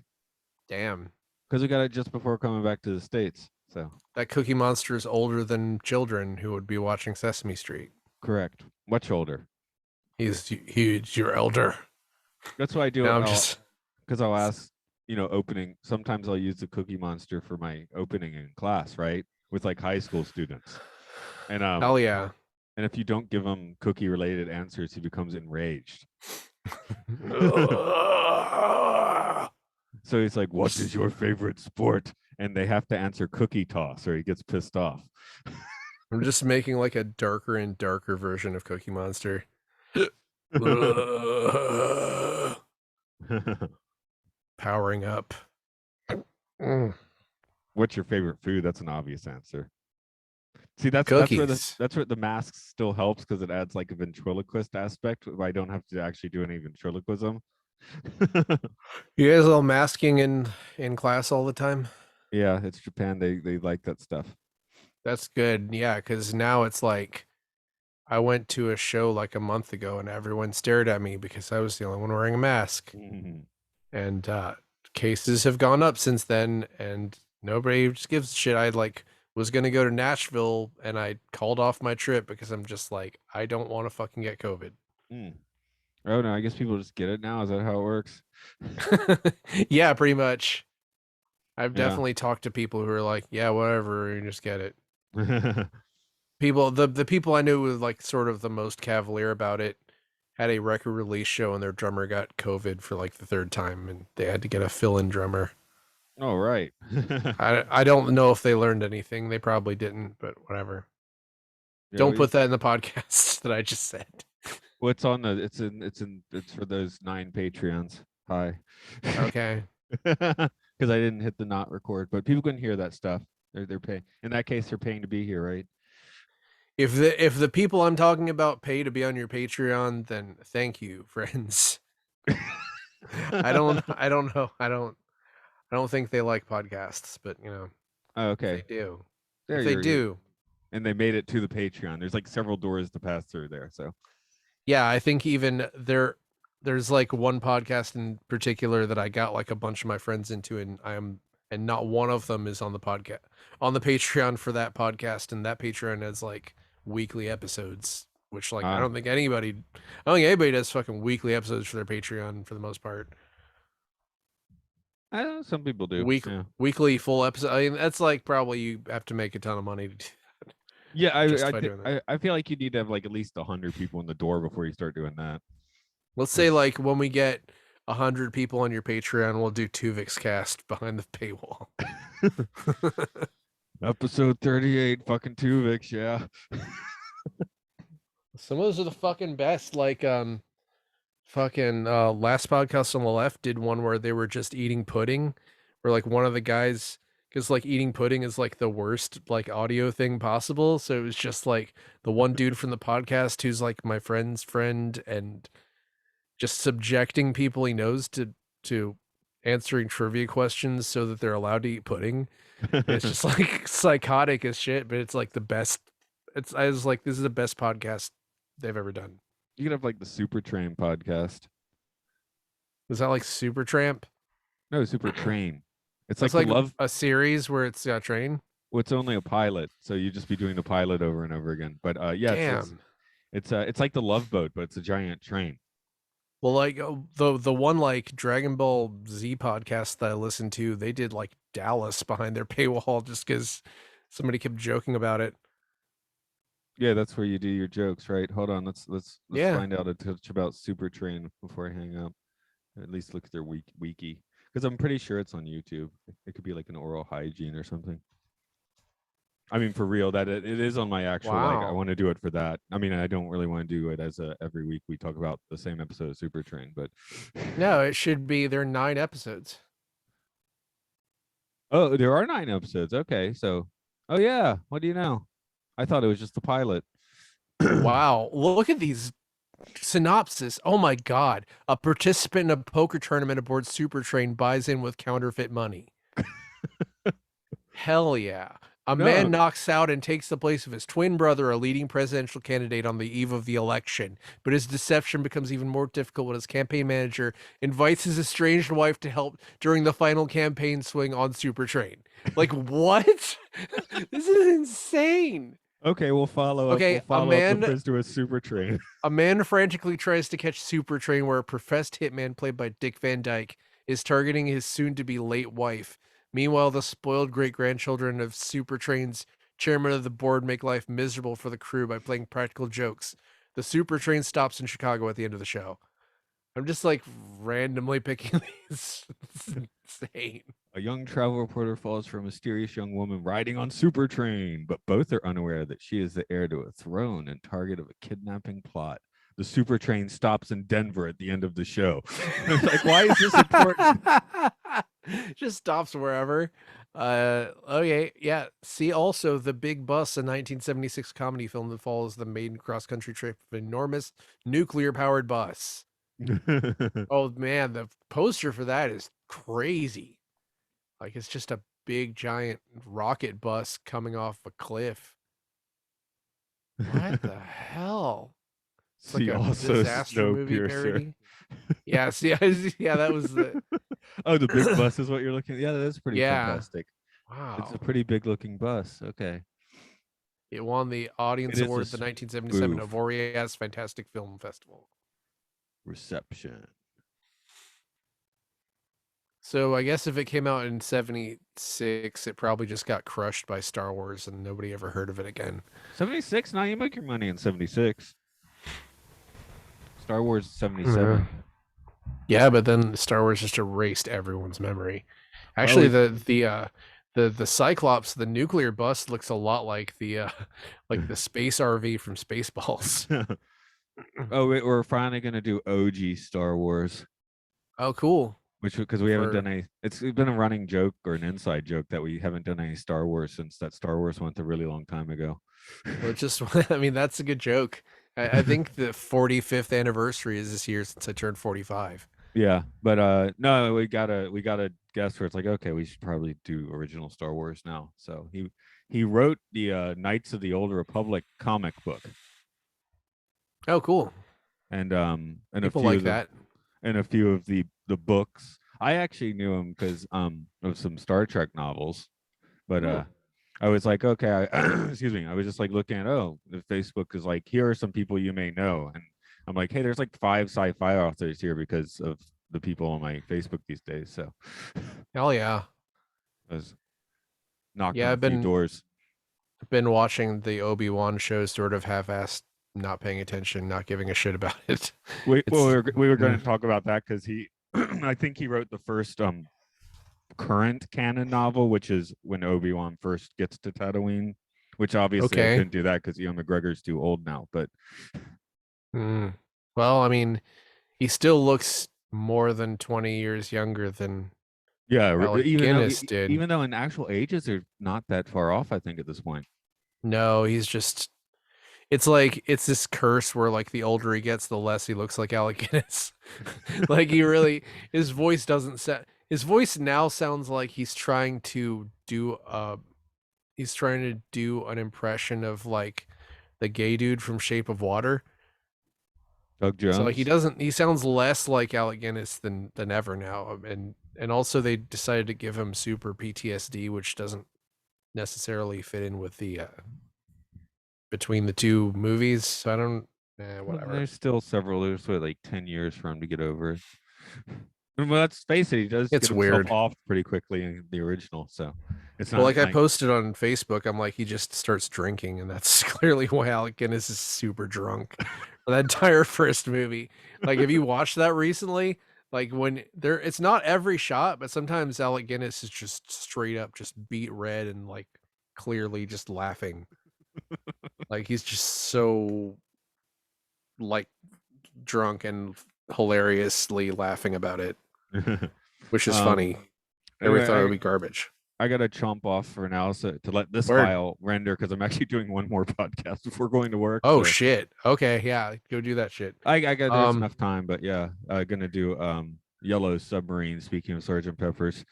Damn. Because we got it just before coming back to the States. So that Cookie Monster is older than children who would be watching Sesame Street. Correct. Much older. He's your elder. That's why I do it. Because I'll ask, opening. Sometimes I'll use the Cookie Monster for my opening in class, right? With like high school students. And hell yeah. And if you don't give him cookie related answers, he becomes enraged. So he's like, "What is your favorite sport?" And they have to answer cookie toss, or he gets pissed off. I'm just making like a darker and darker version of Cookie Monster. Powering up. What's your favorite food? That's an obvious answer. See, Cookies. that's where the mask still helps because it adds like a ventriloquist aspect. Where I don't have to actually do any ventriloquism. You guys all masking in class all the time? Yeah, it's Japan. They like that stuff. That's good. Yeah, because now it's like I went to a show like a month ago and everyone stared at me because I was the only one wearing a mask. Mhm. And cases have gone up since then, and nobody just gives a shit. I like was gonna go to Nashville and I called off my trip because I'm just like, I don't want to fucking get COVID. Mm. Oh no, I guess people just get it now. Is that how it works? Yeah, pretty much. I've Yeah. definitely talked to people who are like, yeah, whatever, you just get it. The people I knew were like sort of the most cavalier about it had a record release show and their drummer got COVID for like the third time and they had to get a fill-in drummer. Oh right. I don't know if they learned anything. They probably didn't, but whatever. Yeah, Don't put that in the podcast that I just said. what's on the it's for those 9 Patreons. Hi. Okay. Because I didn't hit the not record, but people can hear that stuff. They're paying. In that case, they're paying to be here, right? If the people I'm talking about pay to be on your Patreon, then thank you, friends. I don't know. I don't think they like podcasts, but you know, Oh, if they okay. do. There If they you're do. and they made it to the Patreon. There's like several doors to pass through there. So Yeah, I think even there's like one podcast in particular that I got like a bunch of my friends into and not one of them is on the podcast on the Patreon for that podcast, and that Patreon has like weekly episodes, which like ah, I don't think anybody does fucking weekly episodes for their Patreon for the most part. I don't know, some people do. Yeah. Weekly full episode. I mean, that's like probably you have to make a ton of money to Yeah, justify doing that. I feel like you need to have like at least 100 people in the door before you start doing that. Let's say 'Cause like when we get 100 people on your Patreon, we'll do Tuvix cast behind the paywall. episode 38, fucking Tuvix, yeah. Some of those are the fucking best. Like fucking last podcast on the left did one where they were just eating pudding, where like one of the guys because like eating pudding is like the worst like audio thing possible. So it was just like the one dude from the podcast who's like my friend's friend and just subjecting people he knows to answering trivia questions so that they're allowed to eat pudding. It's just like psychotic as shit, but it's like the best. I was like, this is the best podcast they've ever done. You could have like the Super Train podcast. Was that like Super Tramp? No, Super Train. It's like That's the like love. a series where it's a train. Well, it's only a pilot, so you just be doing the pilot over and over again. But yeah, Damn. it's like the Love Boat, but it's a giant train. Well, like the one like Dragon Ball Z podcast that I listened to, they did like Dallas behind their paywall just because somebody kept joking about it. Yeah, that's where you do your jokes, right? Hold on, let's Yeah. find out a touch about Super Train before I hang up. At least look at their wiki, because I'm pretty sure it's on YouTube. It could be like an oral hygiene or something. I mean, for real, that it is on my actual like. I Wow. want to do it for that. I mean, I don't really want to do it as every week we talk about the same episode of Super Train, but No, it should be. There are 9 episodes. oh, there are 9 episodes. Okay, so oh yeah, what do you know? I thought it was just the pilot. Wow. Look at these synopsis. Oh my God. A participant in a poker tournament aboard Super Train buys in with counterfeit money. Hell yeah. A man No, knocks out and takes the place of his twin brother, a leading presidential candidate on the eve of the election. But his deception becomes even more difficult when his campaign manager invites his estranged wife to help during the final campaign swing on Super Train. Like, what? This is insane. okay, we'll follow up. We'll Okay, follow up the Prince to a Super Train. a man frantically tries to catch Super Train where a professed hitman played by Dick Van Dyke is targeting his soon-to-be late wife. Meanwhile, the spoiled great-grandchildren of Super Train's chairman of the board make life miserable for the crew by playing practical jokes. The Super Train stops in Chicago at the end of the show. I'm just like randomly picking these. It's insane. A young travel reporter falls for a mysterious young woman riding on Super Train, but both are unaware that she is the heir to a throne and target of a kidnapping plot. The Super Train stops in Denver at the end of the show. It's like, why is this important? Just stops wherever. Okay, yeah. See also The Big Bus, a 1976 comedy film that follows the maiden cross-country trip of an enormous nuclear-powered bus. Oh man, the poster for that is crazy. Like it's just a big giant rocket bus coming off a cliff. What the hell? It's like See a also disaster movie Snowpiercer. parody. Yeah, see, yeah, that was the Oh, the big bus is what you're looking at. Yeah, that's pretty yeah. fantastic. It's a Wow. pretty big looking bus. Okay. It won the It Audience is a Award at the 1977 spoof Avoriaz Fantastic Film Festival. reception. So I guess if it came out in 76, it probably just got crushed by Star Wars and nobody ever heard of it again. 76? Now you make your money in 76. Star Wars is Yeah. 77. Yeah, but then Star Wars just erased everyone's memory. Well, Actually, the Cyclops, the nuclear bus, looks a lot like the space RV from Spaceballs. oh, wait, we're finally gonna do OG Star Wars, Oh, cool. which because we haven't For done any. It's been a running joke or an inside joke that we haven't done any Star Wars since that Star Wars went a really long time ago. well, just I mean that's a good joke. I think the 45th anniversary is this year since I turned 45. Yeah, but no, we gotta guess where it's like, okay, we should probably do original Star Wars now. So he wrote the Knights of the Old Republic comic book, Oh, cool. and People like that. a few of the books. I actually knew him because of some Star Trek novels, but Hmm. I was like, okay, excuse me. I was just like looking at, oh, the Facebook is like, here are some people you may know, and I'm like, hey, there's like 5 sci-fi authors here because of the people on my Facebook these days. So Hell yeah. I was knocked Yeah, on a I've few been doors. been watching the Obi-Wan show sort of half-assed, not paying attention, not giving a shit about it. Well, It's we were going to talk about that because he, I think he wrote the first current canon novel, which is when Obi-Wan first gets to Tatooine. Which obviously I okay. couldn't do that because Ewan McGregor's too old now. But Mm. Well, I mean, he still looks more than 20 years younger than yeah, Alec Guinness did. even though in actual ages they're not that far off, I think at this point. No, he's just it's like it's this curse where like the older he gets, the less he looks like Alec Guinness. Like he really his voice doesn't set his voice now sounds like he's trying to do an impression of like the gay dude from Shape of Water. Doug So like Jones. he sounds less like Alec Guinness than ever now. And also they decided to give him super PTSD, which doesn't necessarily fit in with the between the two movies. So I don't whatever. There's still several. There's like 10 years for him to get over it. Well, let's face it, he does get It's himself weird. off pretty quickly in the original, so it's Well, not like I like posted on Facebook, I'm like, he just starts drinking, and that's clearly why Alec Guinness is super drunk for that entire first movie. Like, if you watched that recently, like when there, it's not every shot, but sometimes Alec Guinness is just straight up just beat red and like clearly just laughing. Like he's just so like drunk and hilariously laughing about it, which is um funny. Never thought it would anyway, be garbage. I gotta chomp off for now so to let this Word. file render because I'm actually doing one more podcast before going to work. Oh So shit. Okay, yeah, go do that shit. I got there's Um, enough time, but yeah, gonna do Yellow Submarine. Speaking of Sergeant Pepper's,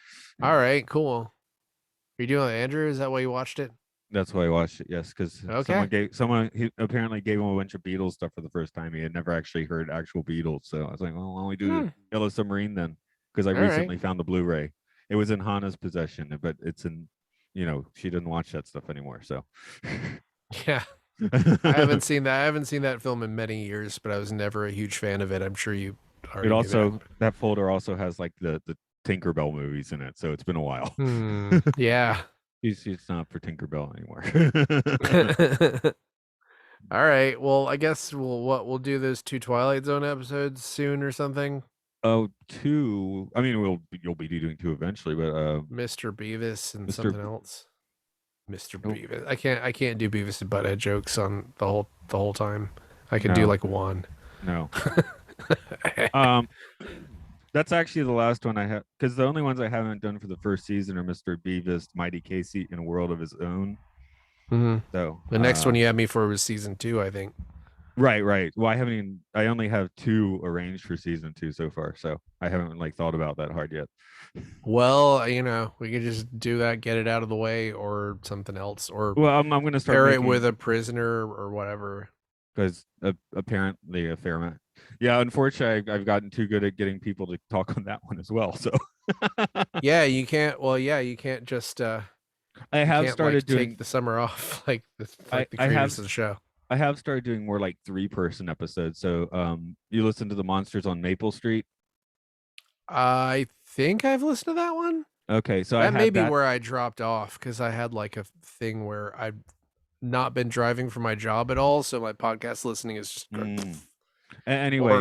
all right, cool. Are you doing it, Andrew? Is that why you watched it? that's why I watched it. Yes, because Okay. someone he apparently gave him a bunch of Beatles stuff for the first time. He had never actually heard actual Beatles, so I was like, well, why don't we do Hmm. Yellow Submarine then? Because I All right. recently found the Blu-ray. It was in Hana's possession, but it's in, she didn't watch that stuff anymore. So Yeah. I haven't seen that. I haven't seen that film in many years, but I was never a huge fan of it. I'm sure you it already knew that. also that folder also has like the Tinkerbell movies in it, so it's been a while. Yeah. He's not for Tinkerbell anymore. All right. Well, I guess we'll do those 2 Twilight Zone episodes soon or something. Oh, two. I mean, you'll be doing two eventually, but Mr. Beavis and Mr. something else. Mr. Oh, Beavis. I can't do Beavis and Butthead jokes on the whole time. I can do no, like one. no. Um, That's actually the last one I have, because the only ones I haven't done for the first season are Mr. Beavis, Mighty Casey, in a World of His Own. Mm-hmm. So, The next one you had me for was season 2, I think. right, right. Well, I only have 2 arranged for season 2 so far, so I haven't like thought about that hard yet. Well, we could just do that, get it out of the way, or something else, or Well, I'm gonna start pair it with making, a prisoner or whatever. because apparently a fair amount. Yeah, unfortunately, I've gotten too good at getting people to talk on that one as well. So Yeah, you can't. Well, yeah, you can't just. I You have can't like started take doing. the summer off I like the I have creators of the show. I have started doing more like 3-person episodes. So you listen to the Monsters on Maple Street. I think I've listened to that one. Okay, so I That may had be that. where I dropped off because I had like a thing where I've not been driving for my job at all, so my podcast listening is just Mm. Anyway,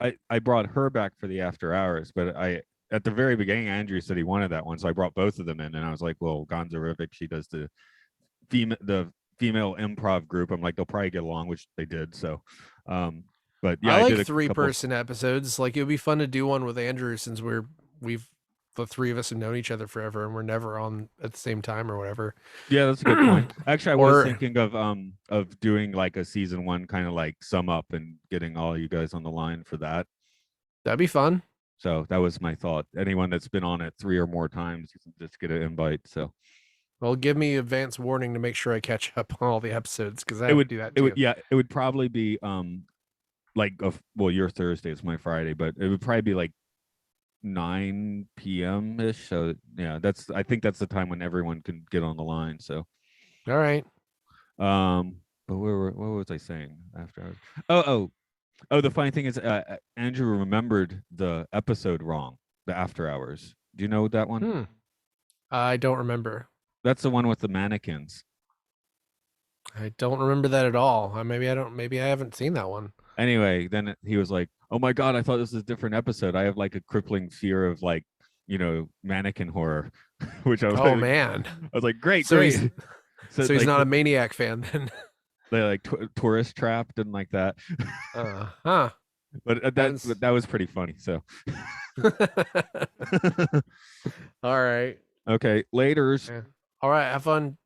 or I brought her back for the after hours, but I at the very beginning Andrew said he wanted that one, so I brought both of them in, and I was like, well, Gonzarific, she does the female improv group. I'm like, they'll probably get along, which they did. So, but yeah, I I like did a three couple. person episodes. Like it would be fun to do one with Andrew since we've the three of us have known each other forever and we're never on at the same time or whatever. Yeah, that's a good point. Actually, I was Or thinking of doing like a season 1 kind of like sum up and getting all you guys on the line for that. that'd be fun. So that was my thought. Anyone that's been on it 3 or more times, you can just get an invite. So Well, give me advance warning to make sure I catch up on all the episodes because I it have to would do that it would too. yeah, it would probably be like well, your Thursday is my Friday, but it would probably be like 9 p.m. ish. So yeah, I think that's the time when everyone can get on the line. So All right. but what was I saying after I was, oh, the funny thing is, Andrew remembered the episode wrong, the after hours. Do you know that one? Hmm. I don't remember. That's the one with the mannequins. I don't remember that at all. Maybe I don't. Maybe I haven't seen that one. Anyway, then he was like, "Oh my god, I thought this was a different episode. I have like a crippling fear of like, mannequin horror," which Oh man. I was like, "Great, So great." he's So so he's like not a Maniac fan then. they like tourist trapped and like that. Huh. But Haven't. that was pretty funny. So All right. okay, later's. Yeah. All right. Have fun